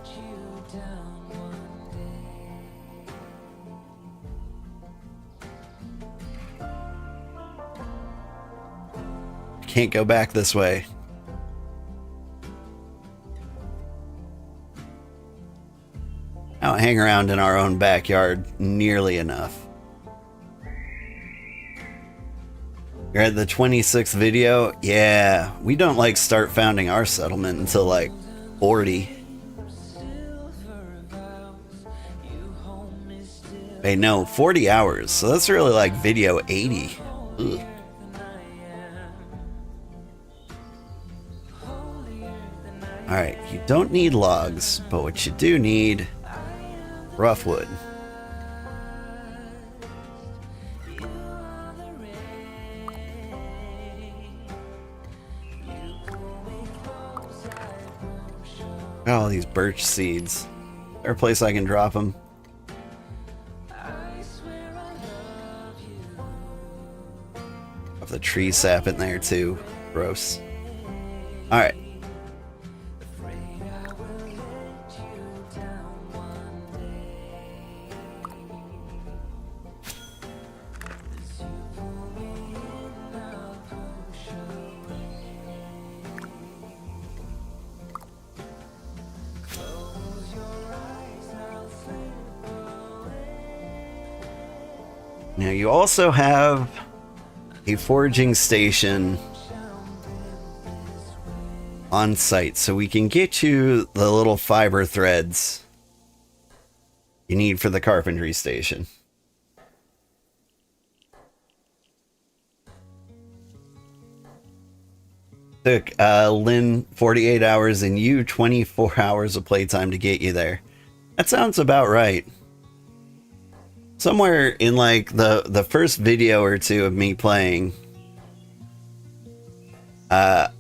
Can't go back this way. I don't hang around in our own backyard nearly enough. You're at the 26th video? Yeah, we don't like start founding our settlement until like 40. Wait, no, 40 hours. So that's really like video 80. Ugh. Alright, you don't need logs, but what you do need, rough wood. Got all these birch seeds. Is there a place I can drop them? Have the tree sap in there too. Gross. Alright. Now you also have a foraging station on site, so we can get you the little fiber threads you need for the carpentry station. Took Lynn 48 hours and you 24 hours of playtime to get you there. That sounds about right. Somewhere in like the first video or two of me playing, my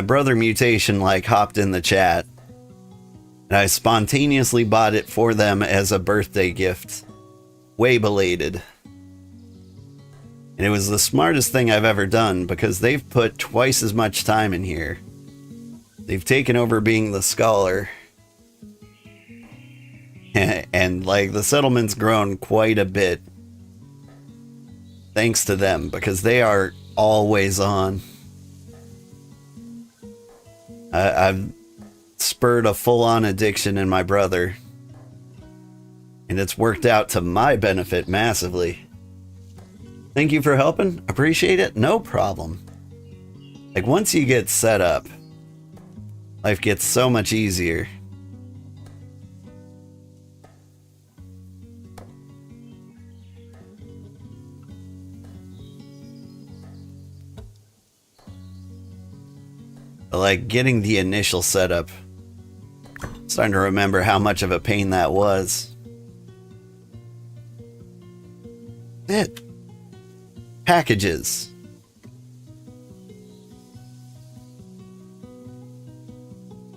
brother Mutation like hopped in the chat And I spontaneously bought it for them as a birthday gift. Way belated. And it was the smartest thing I've ever done because they've put twice as much time in here. They've taken over being the scholar. And like the settlement's grown quite a bit. Thanks to them because they are always on. I've spurred a full-on addiction in my brother. And it's worked out to my benefit massively. Thank you for helping. Appreciate it. No problem. Like once you get set up, life gets so much easier. Like getting the initial setup. Starting to remember how much of a pain that was. It. Packages.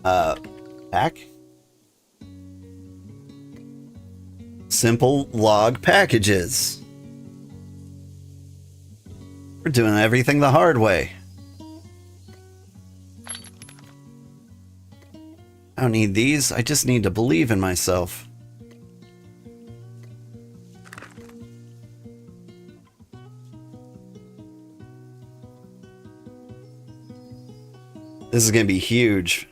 Pack? Simple log packages. We're doing everything the hard way. I don't need these. I just need to believe in myself. This is going to be huge.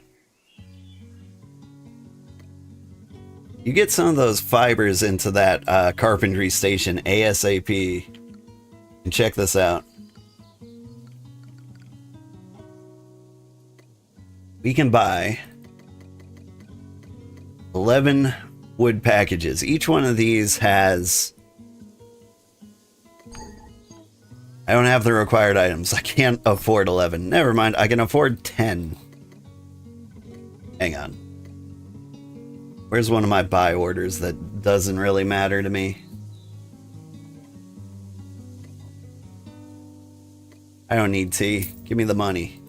You get some of those fibers into that carpentry station ASAP. And check this out. We can buy 11 wood packages. Each one of these has... I don't have the required items. I can't afford 11. Never mind. I can afford 10. Hang on. Where's one of my buy orders that doesn't really matter to me? I don't need tea. Give me the money.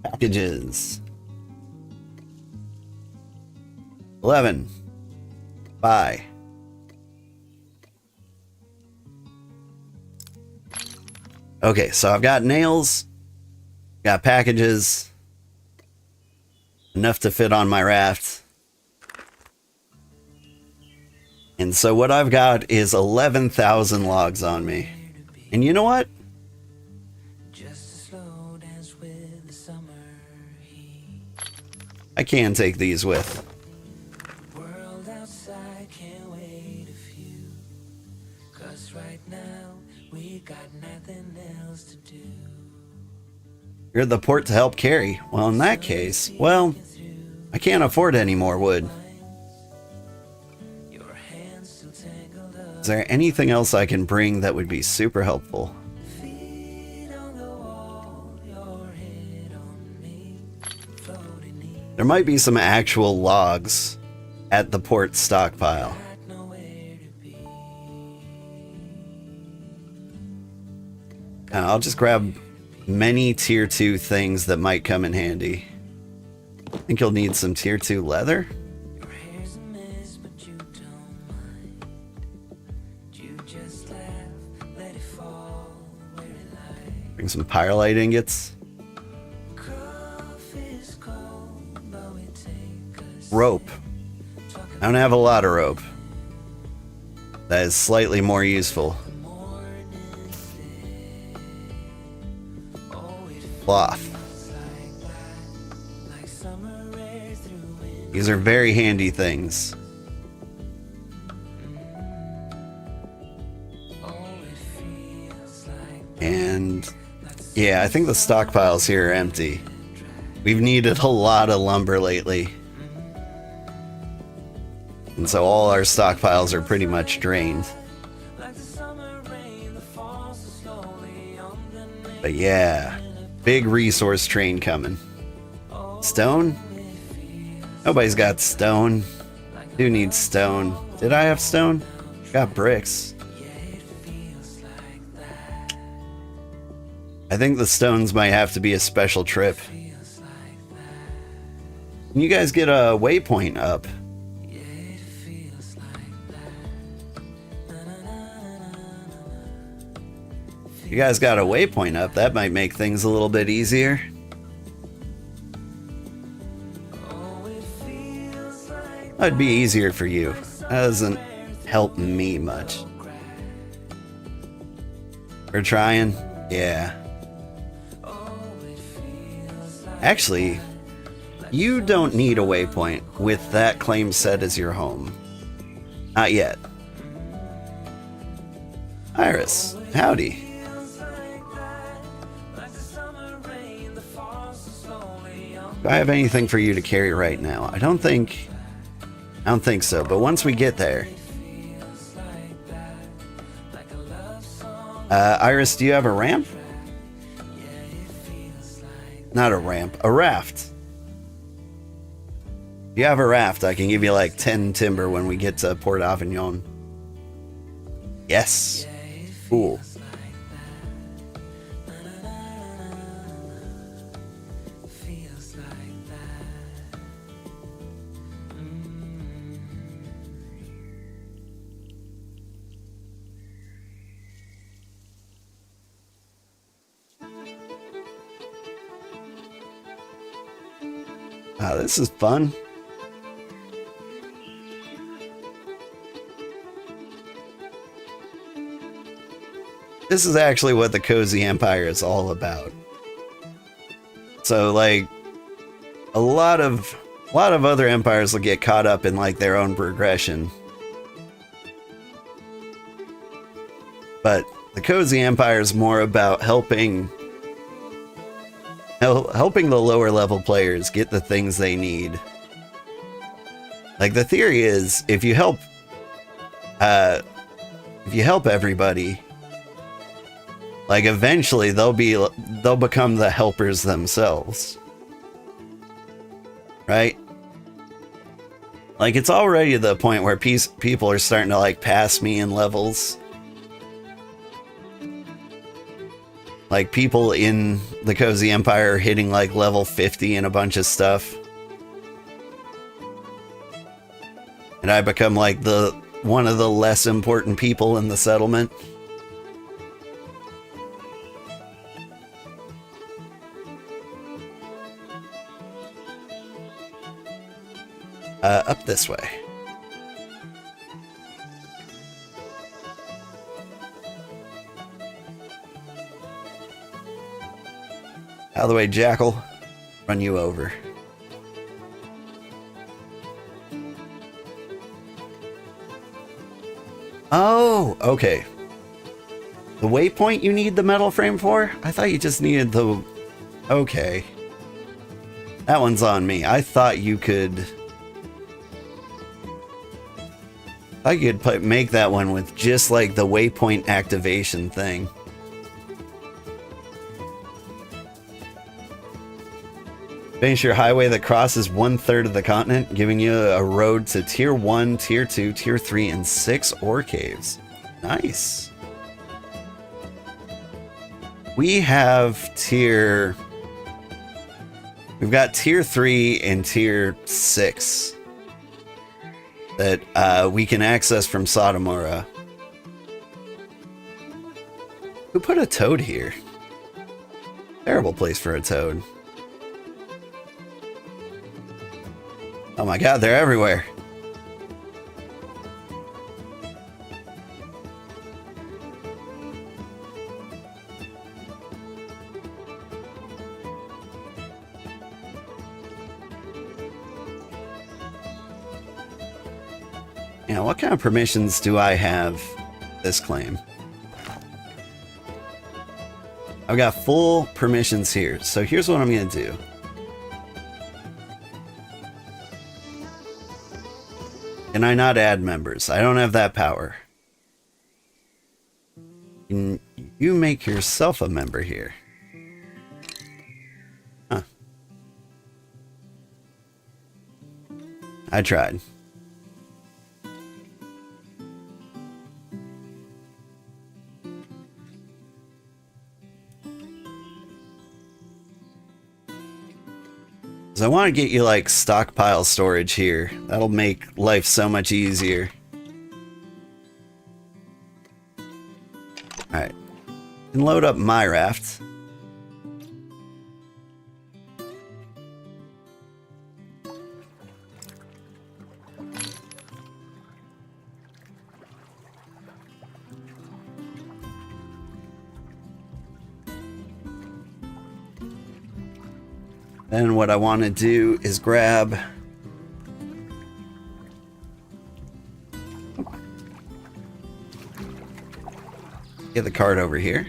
Packages. 11. Buy. Okay, so I've got nails, got packages, enough to fit on my raft. And so what I've got is 11,000 logs on me. And you know what? I can take these with. You're the port to help carry. Well, in that case, well, I can't afford any more wood. Is there anything else I can bring that would be super helpful? There might be some actual logs at the port stockpile. I'll just grab many tier 2 things that might come in handy. I think you'll need some tier 2 leather. Bring some pyrolite ingots. Rope. I don't have a lot of rope. That is slightly more useful. Cloth. These are very handy things. And yeah, I think the stockpiles here are empty. We've needed a lot of lumber lately. And so all our stockpiles are pretty much drained. But yeah, big resource train coming. Stone? Nobody's got stone. Do need stone. Did I have stone? Got bricks. I think the stones might have to be a special trip. You guys get a waypoint up. You guys got a waypoint up. That might make things a little bit easier. That'd be easier for you. That doesn't help me much. We're trying? Yeah. Actually, you don't need a waypoint with that claim set as your home. Not yet. Iris, howdy. Do I have anything for you to carry right now? I don't think so, but once we get there. Iris, do you have a ramp? Not a ramp, a raft. If you have a raft, I can give you like 10 timber when we get to Port Avignon. Yes. Cool. This is fun. This is actually what the Cozy Empire is all about. So, like, a lot of other empires will get caught up in like their own progression. But the Cozy Empire is more about helping the lower level players get the things they need. Like, the theory is if you help everybody, like, eventually they'll become the helpers themselves. Right? Like, it's already to the point where people are starting to like pass me in levels. Like, people in the Cozy Empire are hitting like level 50 and a bunch of stuff. And I become like one of the less important people in the settlement. Up this way. Out of the way, Jackal. Run you over. Oh, okay. The waypoint you need the metal frame for? I thought you just needed the... Okay. That one's on me. I thought you could... I could make that one with just like the waypoint activation thing. Finish your highway that crosses 1/3 of the continent, giving you a road to Tier 1, Tier 2, Tier 3, and 6 ore caves. Nice. We have We've got Tier 3 and Tier 6. That we can access from Sotomura. Who put a toad here? Terrible place for a toad. Oh my god, they're everywhere. Now, what kind of permissions do I have this claim? I've got full permissions here, so here's what I'm going to do. Can I not add members? I don't have that power. Can you make yourself a member here? Huh. I tried. So I want to get you like stockpile storage here. That'll make life so much easier. Alright. Can load up my raft. Then what I want to do is grab get the cart over here.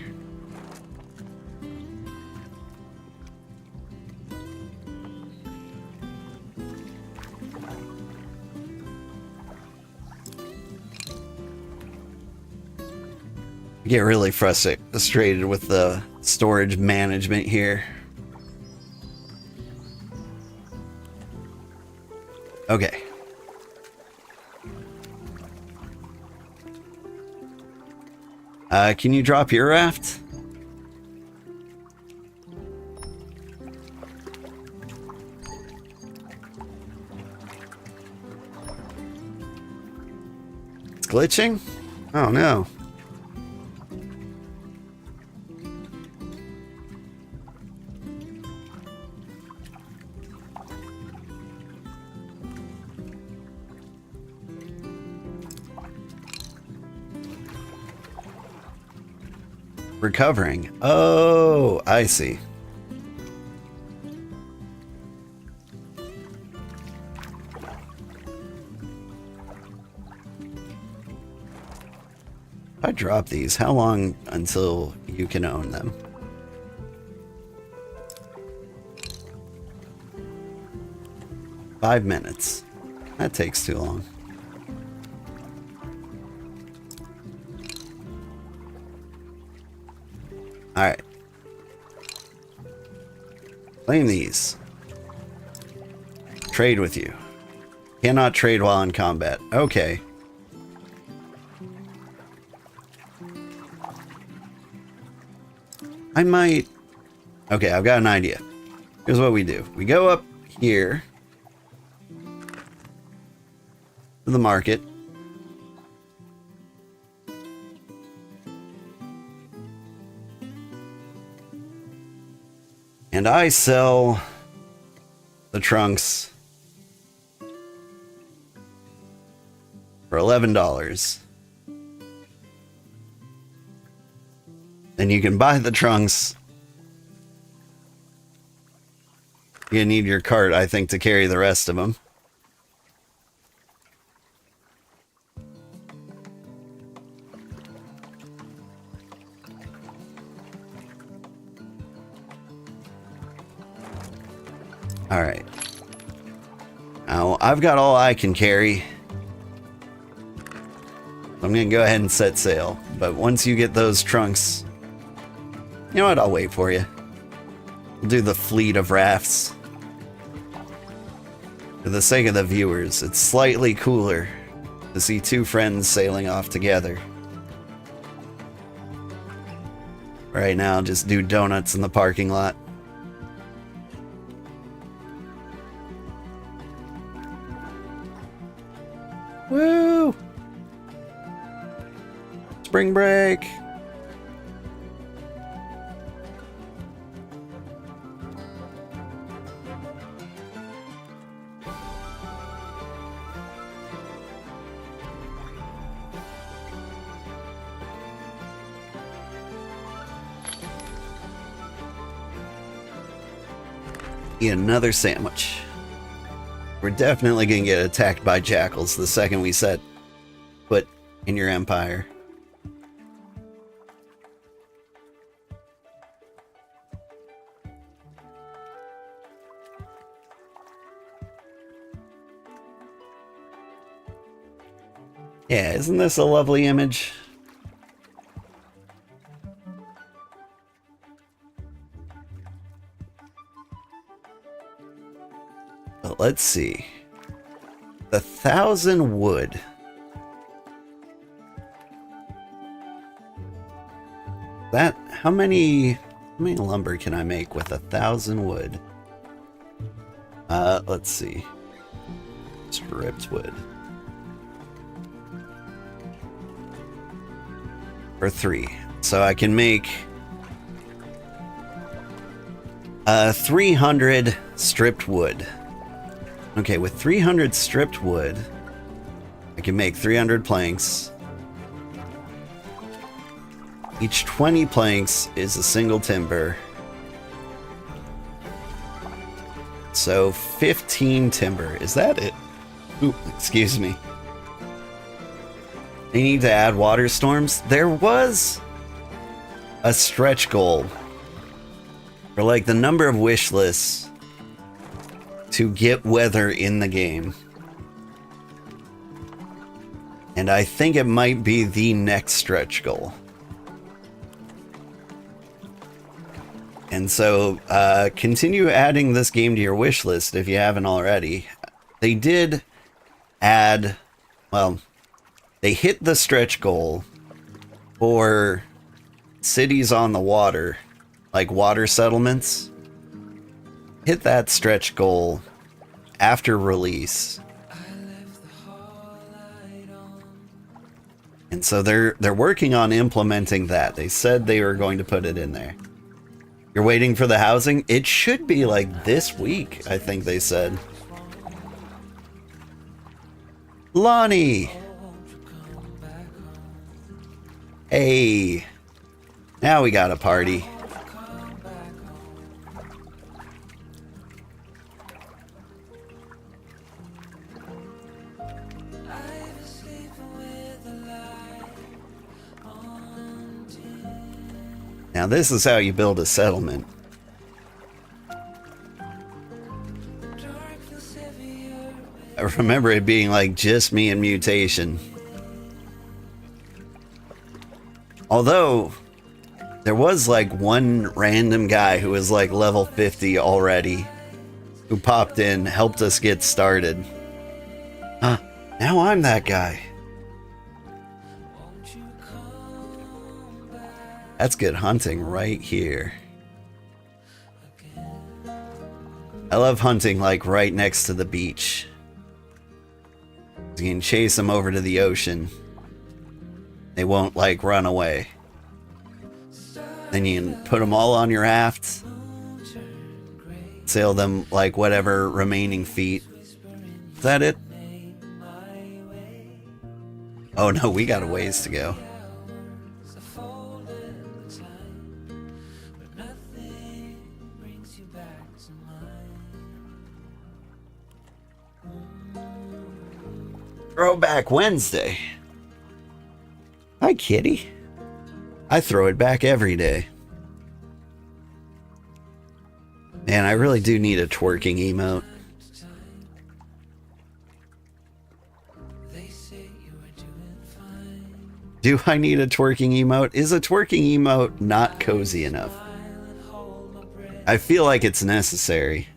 I get really frustrated with the storage management here. Okay. Can you drop your raft? It's glitching? Oh no. Recovering. Oh, I see. If I drop these, how long until you can own them? Five minutes. That takes too long. Alright. Claim these. Trade with you. Cannot trade while in combat. Okay. I might... Okay, I've got an idea. Here's what we do. We go up here to the market. And I sell the trunks for $11. Then you can buy the trunks. You need your cart, I think, to carry the rest of them. Alright. Now, I've got all I can carry. I'm going to go ahead and set sail. But once you get those trunks... You know what? I'll wait for you. We'll do the fleet of rafts. For the sake of the viewers, it's slightly cooler to see two friends sailing off together. Right now, just do donuts in the parking lot. Woo! Spring break! Eat another sandwich. We're definitely gonna get attacked by jackals the second we set foot in your empire. Yeah, isn't this a lovely image? But let's see. The 1,000 wood. That, how many lumber can I make with 1,000 wood? Let's see. Stripped wood. For 3. So I can make 300 stripped wood. Okay, with 300 stripped wood, I can make 300 planks. Each 20 planks is a single timber. So 15 timber. Is that it? Oop, excuse me. They need to add water storms. There was a stretch goal for like the number of wish lists to get weather in the game. And I think it might be the next stretch goal. And so continue adding this game to your wish list if you haven't already. They did add, well, they hit the stretch goal for cities on the water, like water settlements. Hit that stretch goal after release. And so they're working on implementing that. They said they were going to put it in there. You're waiting for the housing? It should be like this week, I think they said. Lonnie! Hey! Now we got a party. Now this is how you build a settlement. I remember it being like just me and Mutation. Although, there was like one random guy who was like level 50 already, who popped in, helped us get started. Huh, now I'm that guy. That's good hunting right here. I love hunting like right next to the beach. You can chase them over to the ocean. They won't like run away. Then you can put them all on your raft. Sail them like whatever remaining feet. Is that it? Oh no, we got a ways to go. Throwback Wednesday. Hi, kitty. I throw it back every day. Man, I really do need a twerking emote. Do I need a twerking emote? Is a twerking emote not cozy enough? I feel like it's necessary.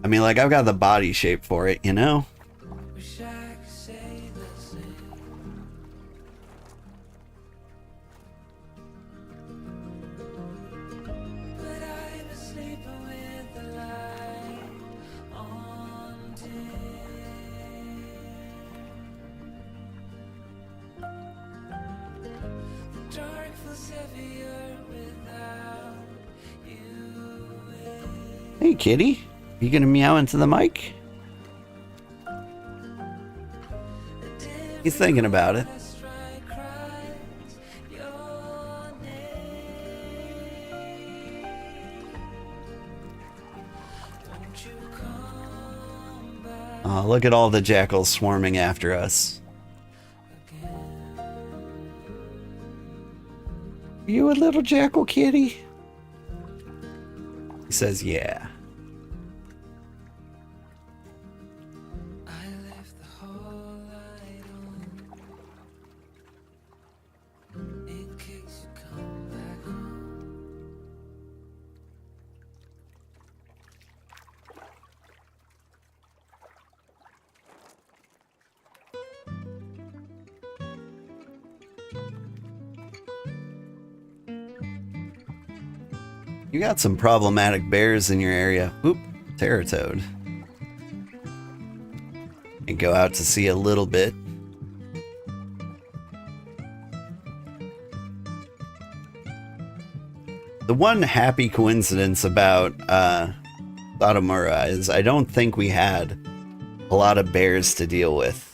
I mean, like, I've got the body shape for it, you know? Hey, kitty. You gonna meow into the mic? He's thinking about it. Oh, look at all the jackals swarming after us. Are you a little jackal kitty? He says, yeah. You got some problematic bears in your area. Oop, Terratoad. And go out to sea a little bit. The one happy coincidence about Satomura is I don't think we had a lot of bears to deal with.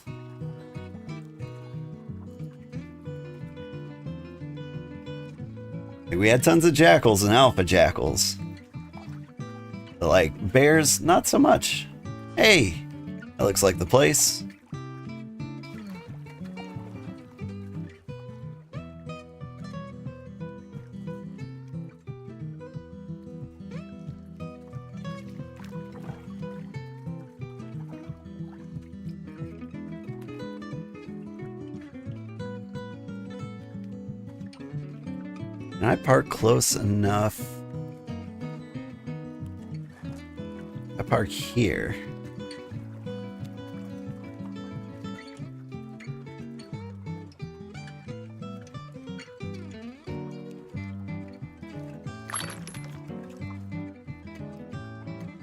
We had tons of jackals and alpha jackals. But like, bears, not so much. Hey, that looks like the place. Can I park close enough? I park here.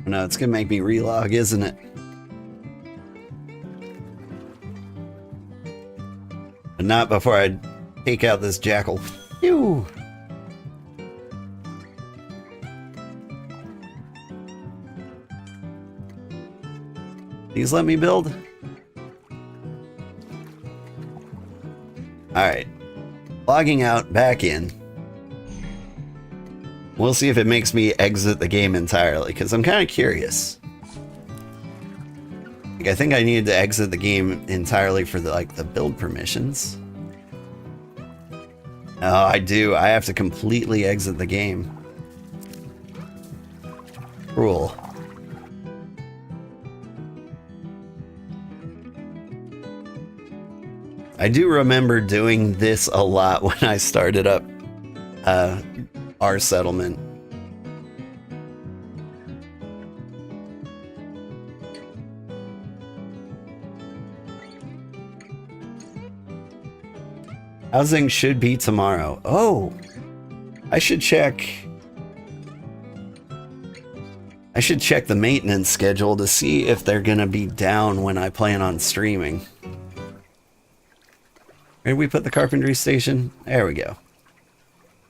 No, it's gonna make me relog, isn't it? But not before I take out this jackal. Phew! Please let me build. Alright. Logging out, back in. We'll see if it makes me exit the game entirely, because I'm kind of curious. Like, I think I needed to exit the game entirely for the build permissions. Oh, I do. I have to completely exit the game. Cruel. I do remember doing this a lot when I started up our settlement. Housing should be tomorrow. Oh, I should check the maintenance schedule to see if they're gonna be down when I plan on streaming. Where did we put the carpentry station? There we go.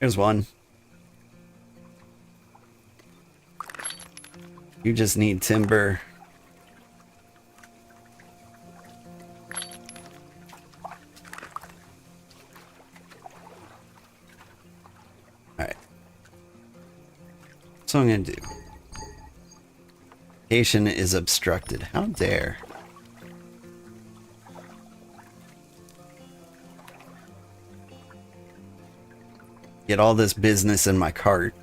Here's one. You just need timber. Alright. So I'm gonna do. Mutation is obstructed. How dare. Get all this business in my cart.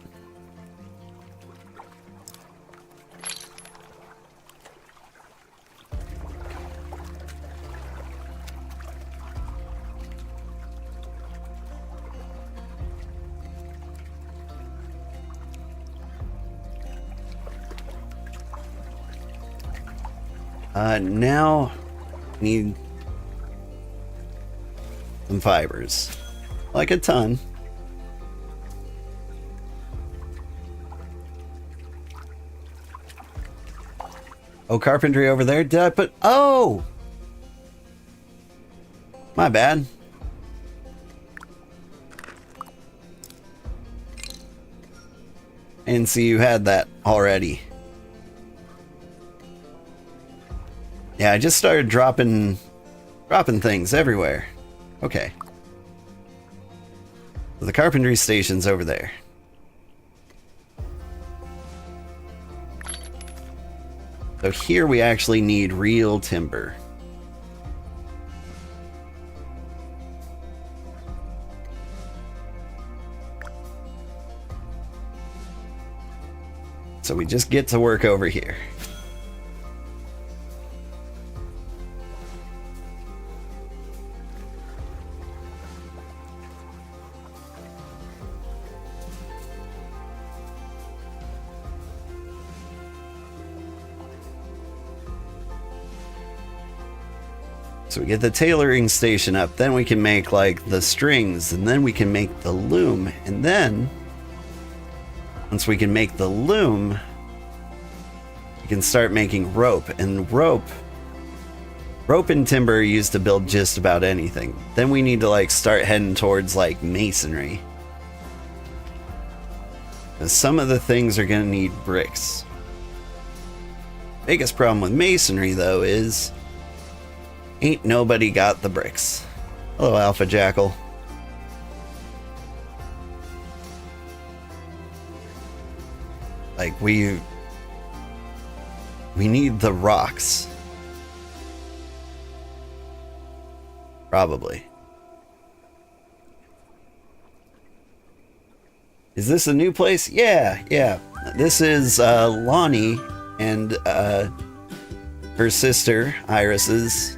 Now need some fibers. Like a ton. Oh, carpentry over there. Did I put... Oh! My bad. I didn't see you had that already. Yeah, I just started dropping things everywhere. Okay. So the carpentry station's over there. So here we actually need real timber. So we just get to work over here. So we get the tailoring station up, then we can make like the strings, and then we can make the loom, and then once we can make the loom, we can start making rope. And rope and timber are used to build just about anything. Then we need to like start heading towards like masonry. Some of the things are going to need bricks. Biggest problem with masonry though is ain't nobody got the bricks. Hello, Alpha Jackal. Like we need the rocks. Probably. Is this a new place? Yeah. This is Lonnie and her sister Iris's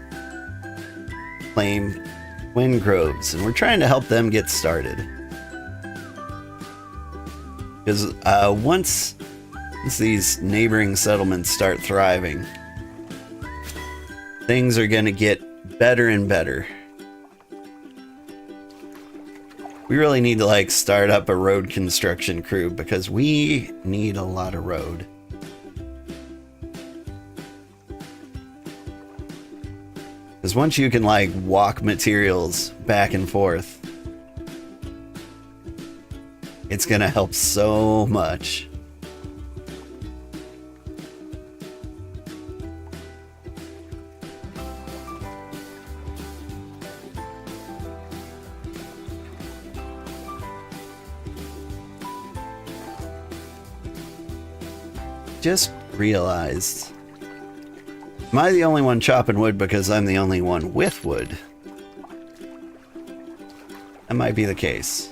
claim Twin Groves, and we're trying to help them get started. Because once these neighboring settlements start thriving, things are going to get better and better. We really need to like start up a road construction crew because we need a lot of road. Because once you can like walk materials back and forth, it's gonna help so much. Just realized, am I the only one chopping wood because I'm the only one with wood? That might be the case.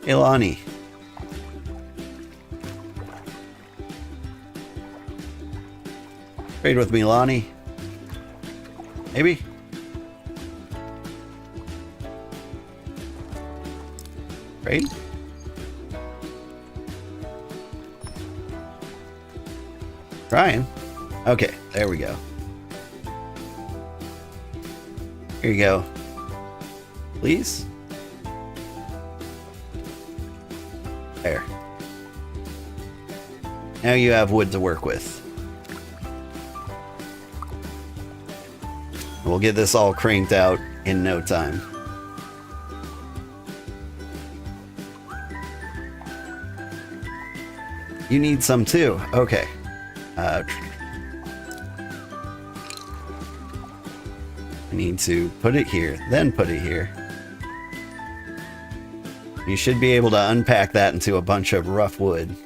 Hey, Lonnie. Trade with me, Lonnie. Maybe? Trade? Trying. Okay, there we go. Here you go. Please? There. Now you have wood to work with. We'll get this all cranked out in no time. You need some too. Okay. I need to put it here, then put it here. You should be able to unpack that into a bunch of rough wood.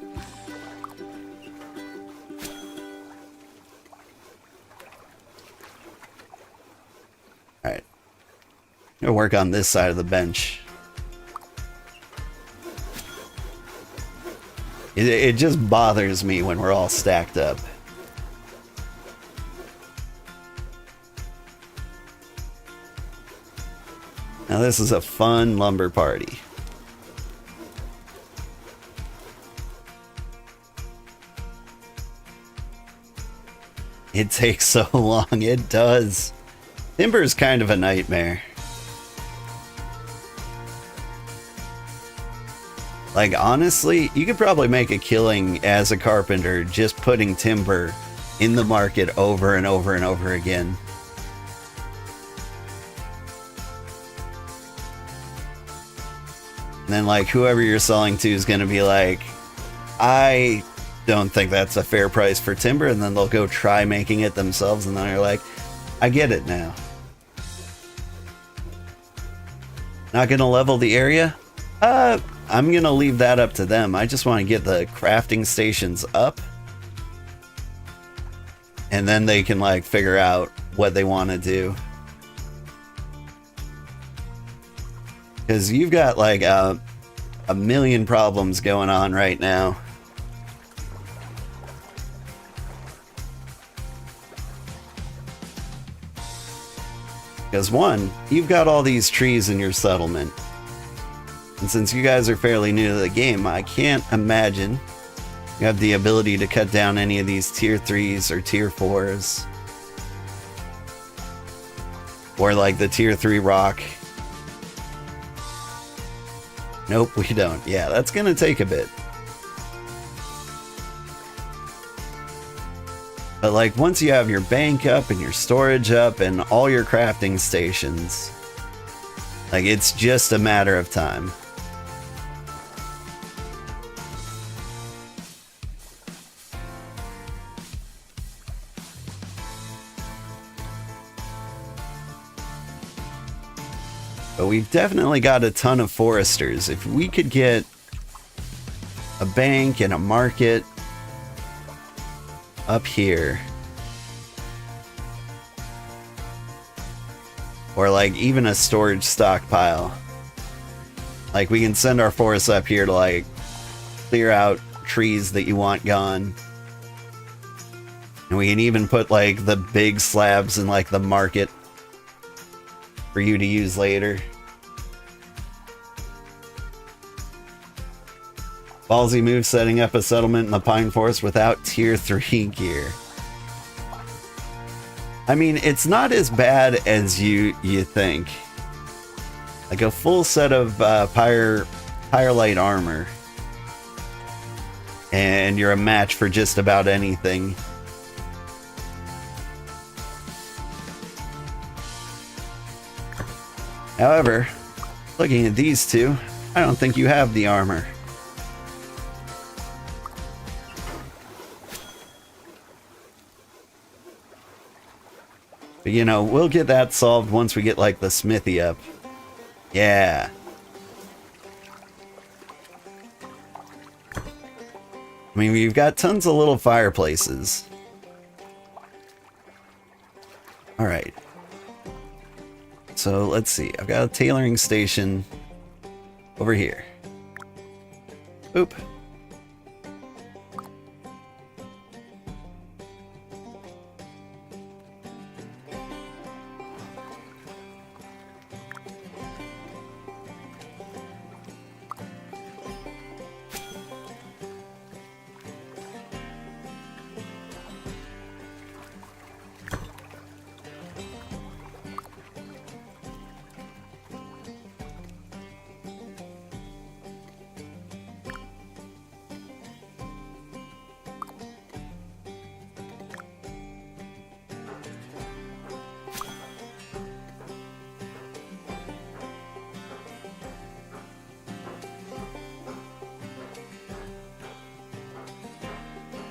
Alright. I'm gonna work on this side of the bench. It just bothers me when we're all stacked up. Now this is a fun lumber party. It takes so long, it does. Timber is kind of a nightmare. Like, honestly, you could probably make a killing as a carpenter just putting timber in the market over and over and over again. And then, like, whoever you're selling to is going to be like, I don't think that's a fair price for timber. And then they'll go try making it themselves. And then you're like, I get it now. Not going to level the area? I'm going to leave that up to them. I just want to get the crafting stations up. And then they can, like, figure out what they want to do. Because you've got, like, a million problems going on right now. Because, one, you've got all these trees in your settlement. And since you guys are fairly new to the game, I can't imagine you have the ability to cut down any of these tier 3s or tier 4s. Or like the tier 3 rock. Nope, we don't. Yeah, that's gonna take a bit. But like once you have your bank up and your storage up and all your crafting stations, like it's just a matter of time. But we've definitely got a ton of foresters. If we could get a bank and a market up here, or like even a storage stockpile, like we can send our forests up here to like clear out trees that you want gone, and we can even put like the big slabs in like the market for you to use later. Ballsy move, setting up a settlement in the Pine Forest without tier 3 gear. I mean, it's not as bad as you think. Like a full set of Firelight armor, and you're a match for just about anything. However, looking at these two, I don't think you have the armor. But you know, we'll get that solved once we get like the smithy up. Yeah. I mean, we've got tons of little fireplaces. All right. So let's see. I've got a tailoring station over here. Oop.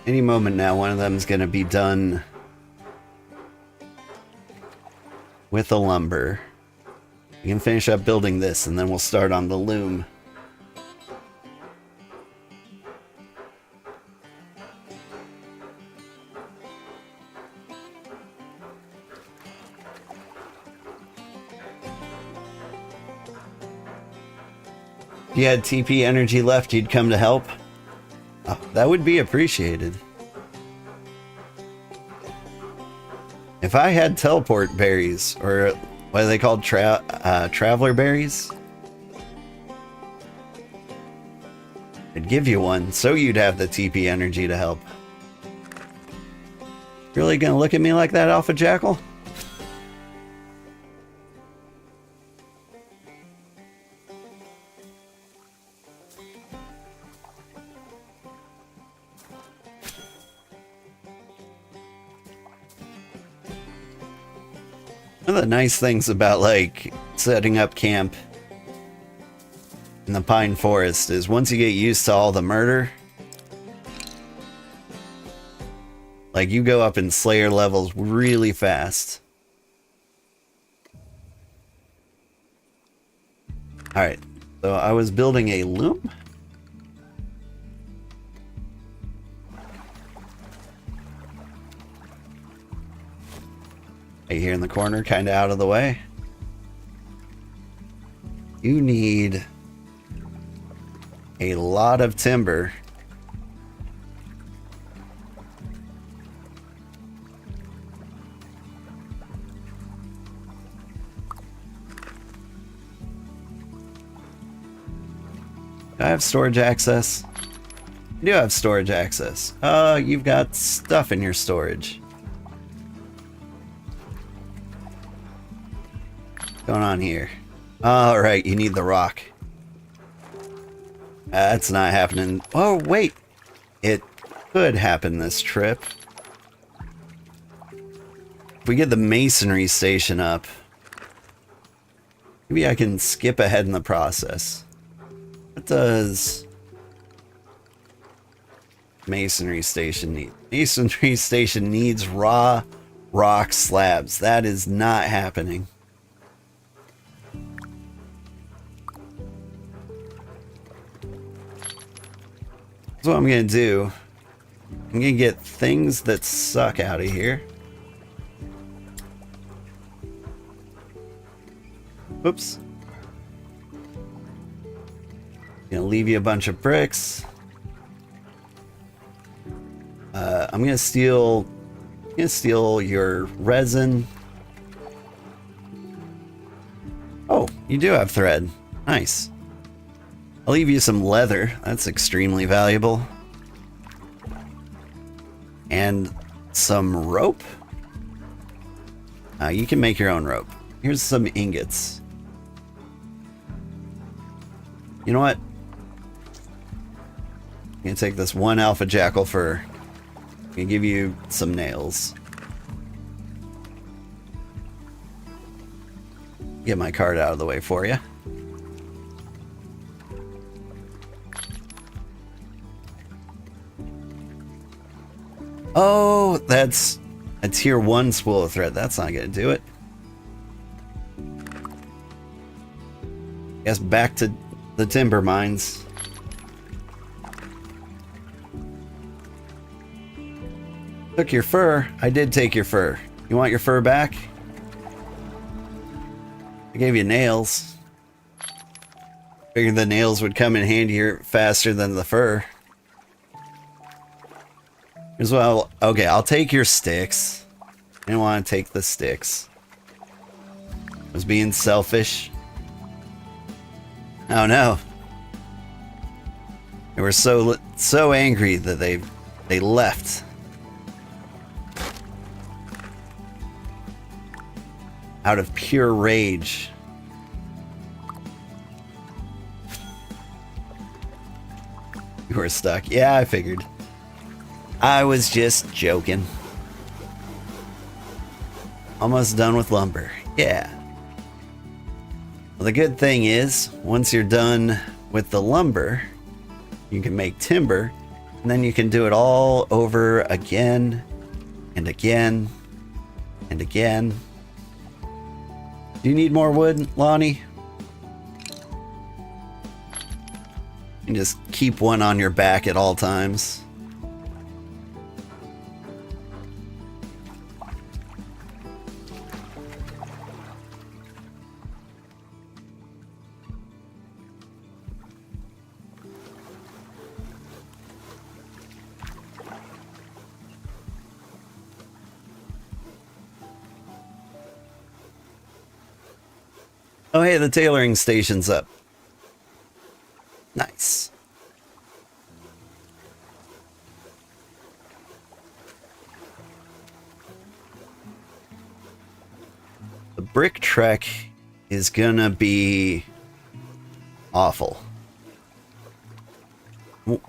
Any moment now, one of them is going to be done with the lumber. We can finish up building this, and then we'll start on the loom. If you had TP energy left, you'd come to help. Oh, that would be appreciated. If I had teleport berries, or what are they called, traveler berries? I'd give you one, so you'd have the TP energy to help. Really gonna look at me like that, Alpha Jackal? One of the nice things about like setting up camp in the Pine Forest is once you get used to all the murder, like you go up in Slayer levels really fast. Alright, so I was building a loom. Right here in the corner, kind of out of the way. You need a lot of timber. Do I have storage access? I do have storage access. You've got stuff in your storage. What's going on here? All right, you need the rock. That's not happening. Oh, wait. It could happen this trip. If we get the masonry station up, maybe I can skip ahead in the process. What does masonry station need? Masonry station needs raw rock slabs. That is not happening. So what I'm gonna do, I'm gonna get things that suck out of here. Oops. Gonna leave you a bunch of bricks. I'm gonna steal your resin. Oh, you do have thread. Nice. I'll leave you some leather. That's extremely valuable. And some rope. You can make your own rope. Here's some ingots. You know what? I'm gonna take this one alpha jackal fur. I'm gonna give you some nails. Get my card out of the way for you. Oh, that's a tier 1 spool of thread. That's not gonna do it. Guess back to the timber mines. Took your fur. I did take your fur. You want your fur back? I gave you nails. Figured the nails would come in handy here faster than the fur. As well, okay, I'll take your sticks. I didn't want to take the sticks. I was being selfish. Oh no. They were so angry that they left. Out of pure rage. You were stuck. Yeah, I figured. I was just joking. Almost done with lumber. Yeah. Well, the good thing is, once you're done with the lumber, you can make timber, and then you can do it all over again, and again, and again. Do you need more wood, Lonnie? You can just keep one on your back at all times. Oh, hey, the tailoring station's up. Nice. The brick trek is gonna be awful. You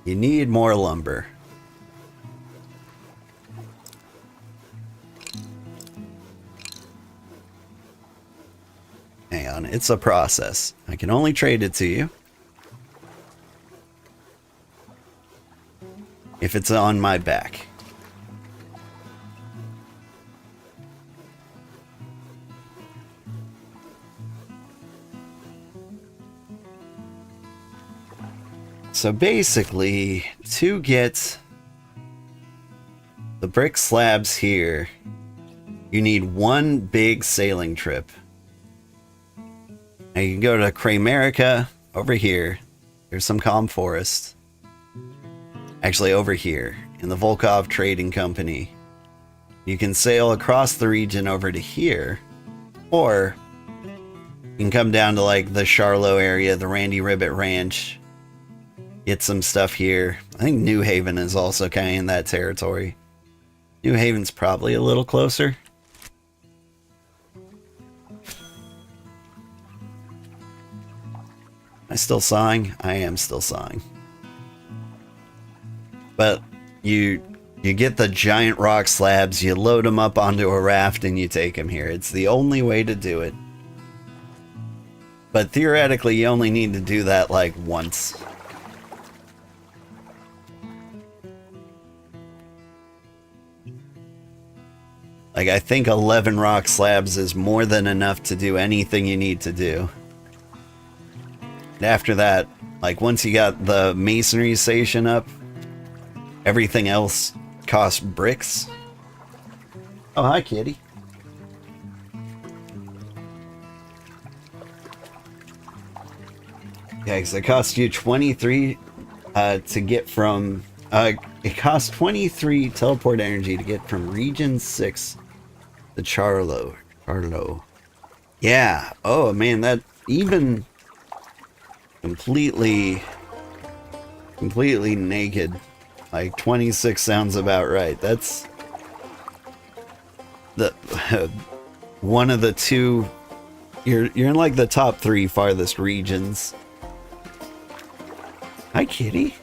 need more lumber. Hang on, it's a process. I can only trade it to you if it's on my back. So basically, to get the brick slabs here, you need one big sailing trip. Now you can go to Kramerica over here. There's some calm forest. Actually, over here in the Volkov Trading Company. You can sail across the region over to here, or you can come down to like the Charlo area, the Randy Ribbit Ranch. Get some stuff here. I think New Haven is also kind of in that territory. New Haven's probably a little closer. still sawing? I am still sawing. But you get the giant rock slabs, you load them up onto a raft, and you take them here. It's the only way to do it. But theoretically, you only need to do that like once. Like, I think 11 rock slabs is more than enough to do anything you need to do. And after that, like, once you got the masonry station up, everything else costs bricks. Oh, hi, kitty. Yeah, because it costs you 23 to get from... it costs 23 teleport energy to get from Region 6 to Charlo. Yeah. Oh, man, that even... completely naked. Like, 26 sounds about right. That's... the one of the two... You're in, like, the top 3 farthest regions. Hi, kitty.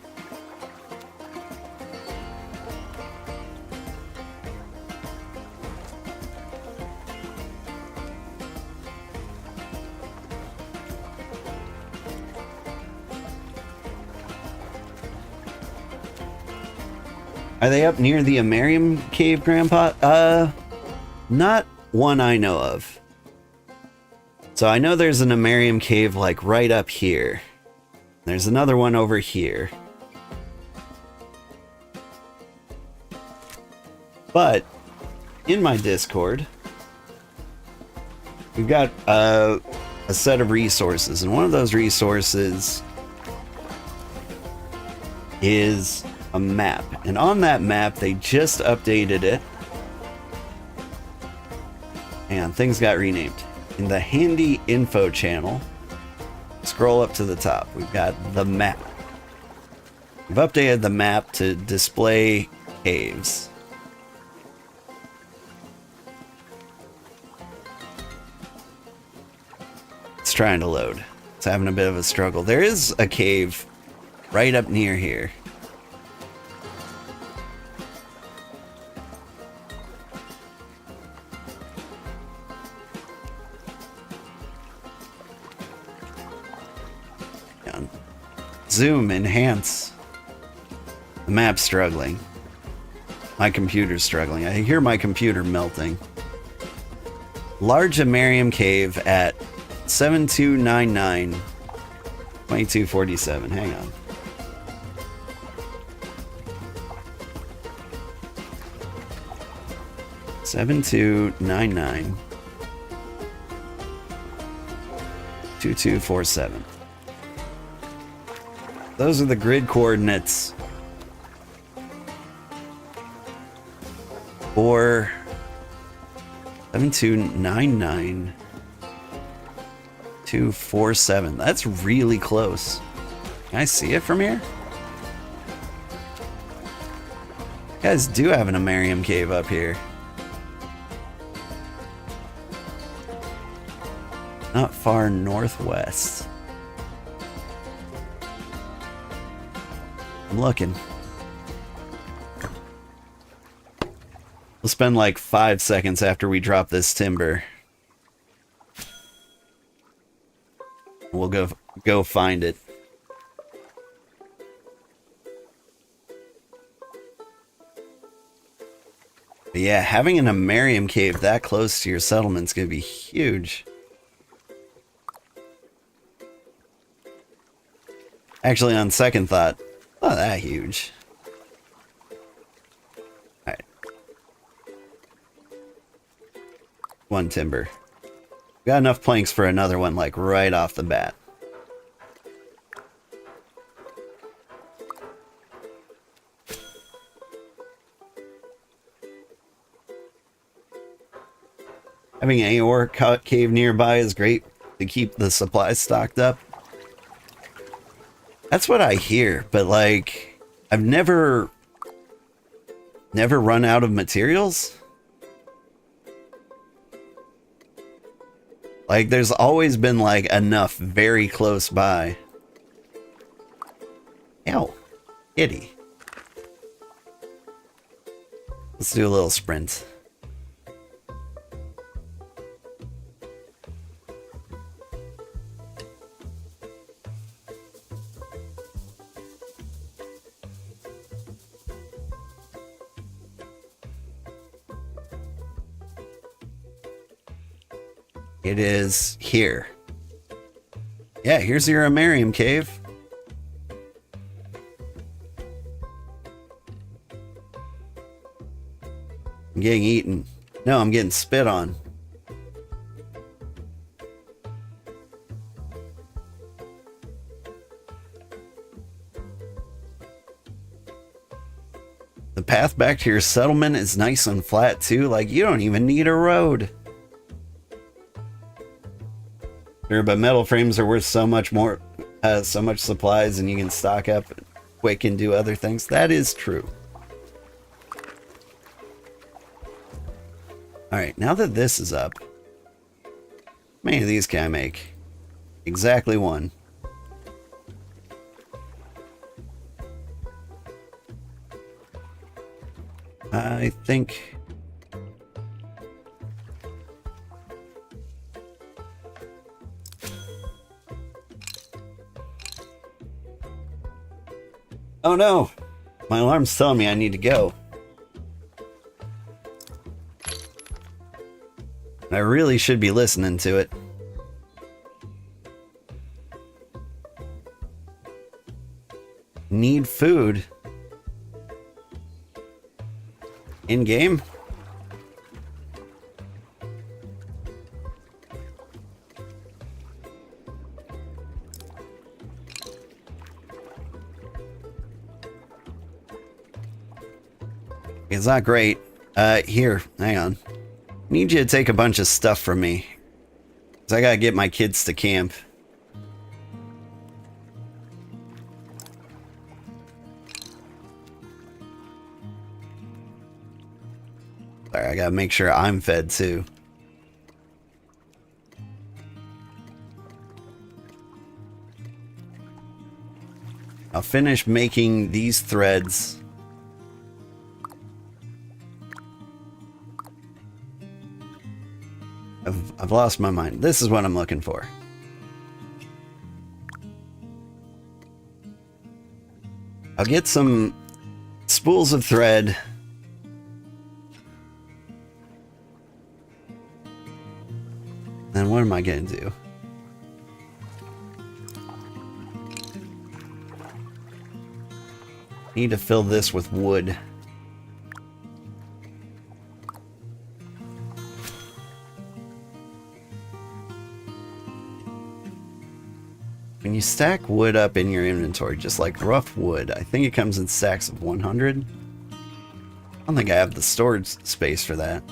Are they up near the Amerium cave, Grandpa? Not one I know of. So I know there's an Amerium cave, like, right up here. There's another one over here. But in my Discord, we've got a set of resources, and one of those resources is a map. And on that map, they just updated it. And things got renamed. In the handy info channel, scroll up to the top. We've got the map. We've updated the map to display caves. It's trying to load. It's having a bit of a struggle. There is a cave right up near here. Zoom, enhance. The map's struggling. My computer's struggling. I hear my computer melting. Large Amerium cave at 7299 2247. Hang on. Seven two nine nine 2247. Those are the grid coordinates for 7299 247. That's really close. Can I see it from here? You guys do have an Amerium cave up here. Not far northwest. I'm looking. We'll spend like 5 seconds after we drop this timber. We'll go find it. But yeah, having an Amerium cave that close to your settlement's gonna be huge. Actually, on second thought, not that huge. Alright. One timber. Got enough planks for another one, like, right off the bat. Having an ore cave nearby is great to keep the supplies stocked up. That's what I hear, but like, I've never run out of materials. Like, there's always been like enough very close by. Kitty. Let's do a little sprint. It is here. Yeah, here's your Amarium cave. I'm getting eaten. No, I'm getting spit on. The path back to your settlement is nice and flat too. Like, you don't even need a road. Sure, but metal frames are worth so much more, so much supplies, and you can stock up quick and do other things. That is true. Alright, now that this is up, how many of these can I make? Exactly one. I think... Oh no! My alarm's telling me I need to go. I really should be listening to it. Need food. In game? It's not great. Here, hang on. Need you to take a bunch of stuff from me. 'Cause I gotta get my kids to camp. Sorry, I gotta make sure I'm fed too. I'll finish making these threads. I've lost my mind. This is what I'm looking for. I'll get some spools of thread. Then what am I going to do? Need to fill this with wood. When you stack wood up in your inventory, just like rough wood, I think it comes in stacks of 100. I don't think I have the storage space for that.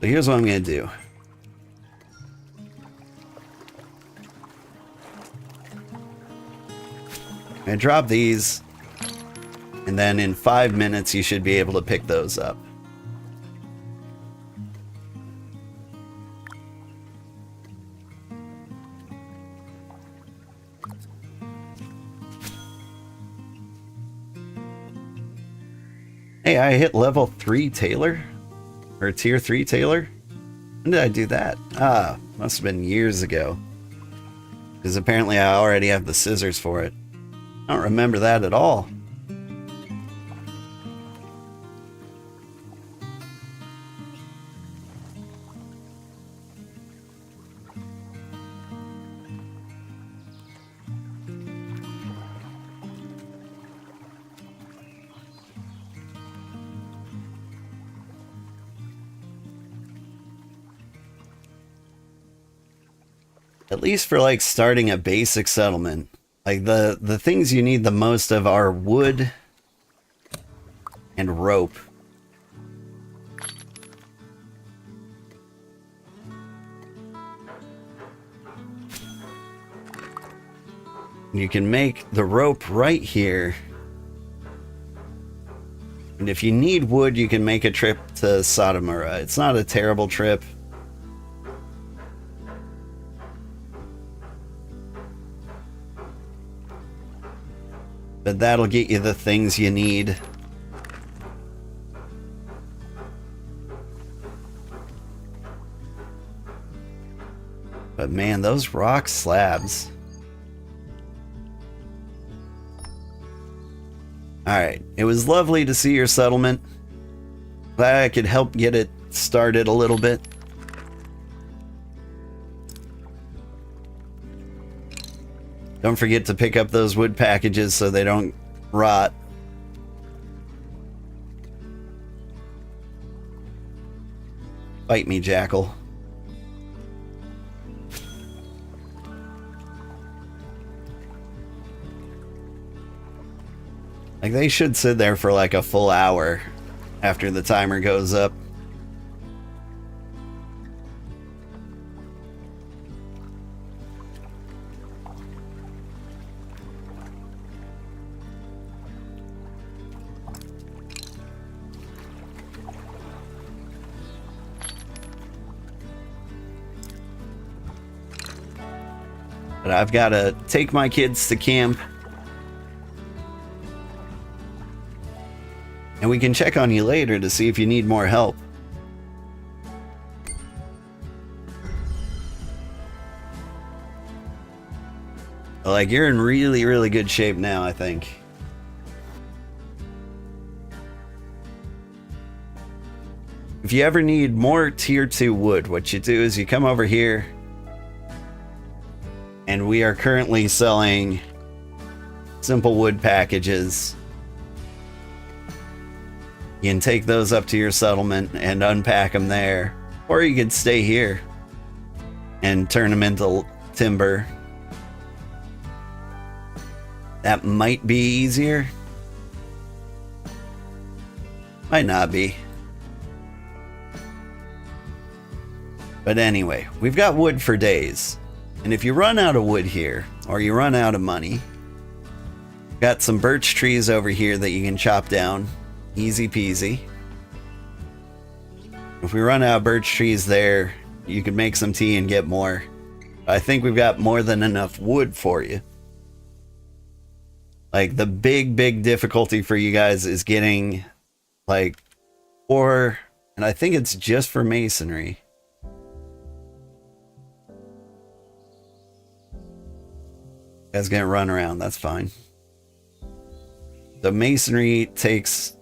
So here's what I'm going to do. I'm going to drop these, and then in 5 minutes you should be able to pick those up. Hey, I hit level 3 Tailor? Or tier 3 Tailor? When did I do that? Ah, must have been years ago. Because apparently I already have the scissors for it. I don't remember that at all. At least for like starting a basic settlement. Like the things you need the most of are wood and rope. You can make the rope right here. And if you need wood, you can make a trip to Sotomura. It's not a terrible trip. But but that'll get you the things you need. But man, those rock slabs. Alright, it was lovely to see your settlement. Glad I could help get it started a little bit. Don't forget to pick up those wood packages so they don't rot. Bite me, jackal. Like, they should sit there for like a full hour after the timer goes up. But I've got to take my kids to camp. And we can check on you later to see if you need more help. Like, you're in really, really good shape now, I think. If you ever need more tier 2 wood, what you do is you come over here. And we are currently selling simple wood packages. You can take those up to your settlement and unpack them there. Or you could stay here and turn them into timber. That might be easier. Might not be. But anyway, we've got wood for days. And if you run out of wood here, or you run out of money, got some birch trees over here that you can chop down. Easy peasy. If we run out of birch trees there, you can make some tea and get more. I think we've got more than enough wood for you. Like, the big difficulty for you guys is getting, like, ore, and I think it's just for masonry. Guys gonna run around, that's fine. The masonry takes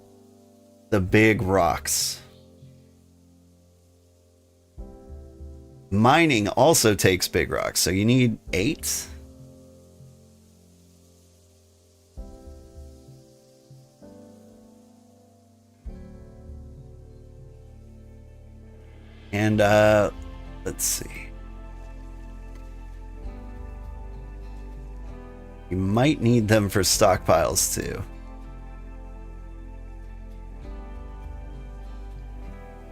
the big rocks. Mining also takes big rocks, so you need 8. And let's see. You might need them for stockpiles too.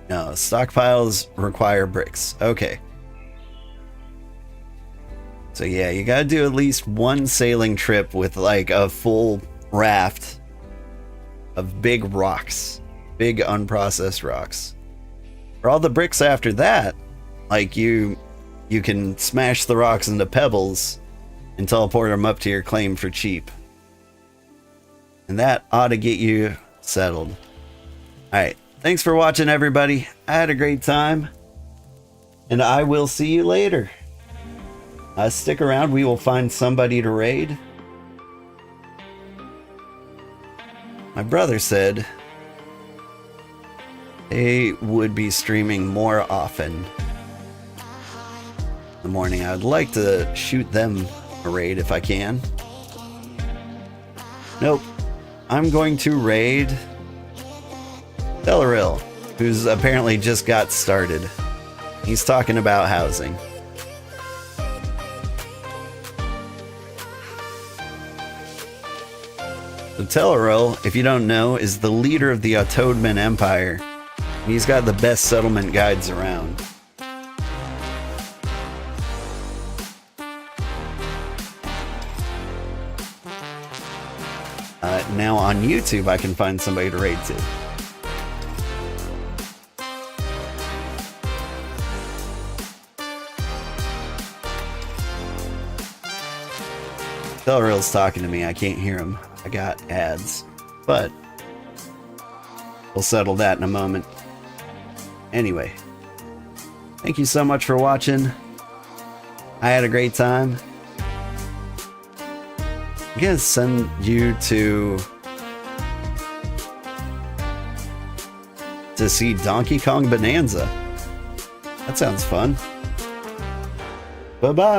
No, stockpiles require bricks. Okay. So yeah, you gotta do at least one sailing trip with like a full raft of big rocks. Big unprocessed rocks. For all the bricks after that, like you can smash the rocks into pebbles and teleport them up to your claim for cheap. And that ought to get you settled. Alright, thanks for watching, everybody. I had a great time. And I will see you later. Stick around, we will find somebody to raid. My brother said they would be streaming more often in the morning. I would like to shoot them a raid if I can. Nope. I'm going to raid Delaril, who's apparently just got started. He's talking about housing. So Delaril, if you don't know, is the leader of the Ottoman Empire. He's got the best settlement guides around. Now on YouTube, I can find somebody to raid to. Delaril's talking to me. I can't hear him. I got ads, but we'll settle that in a moment. Anyway, thank you so much for watching. I had a great time. I'm gonna send you to see Donkey Kong Bonanza. That sounds fun. Bye-bye.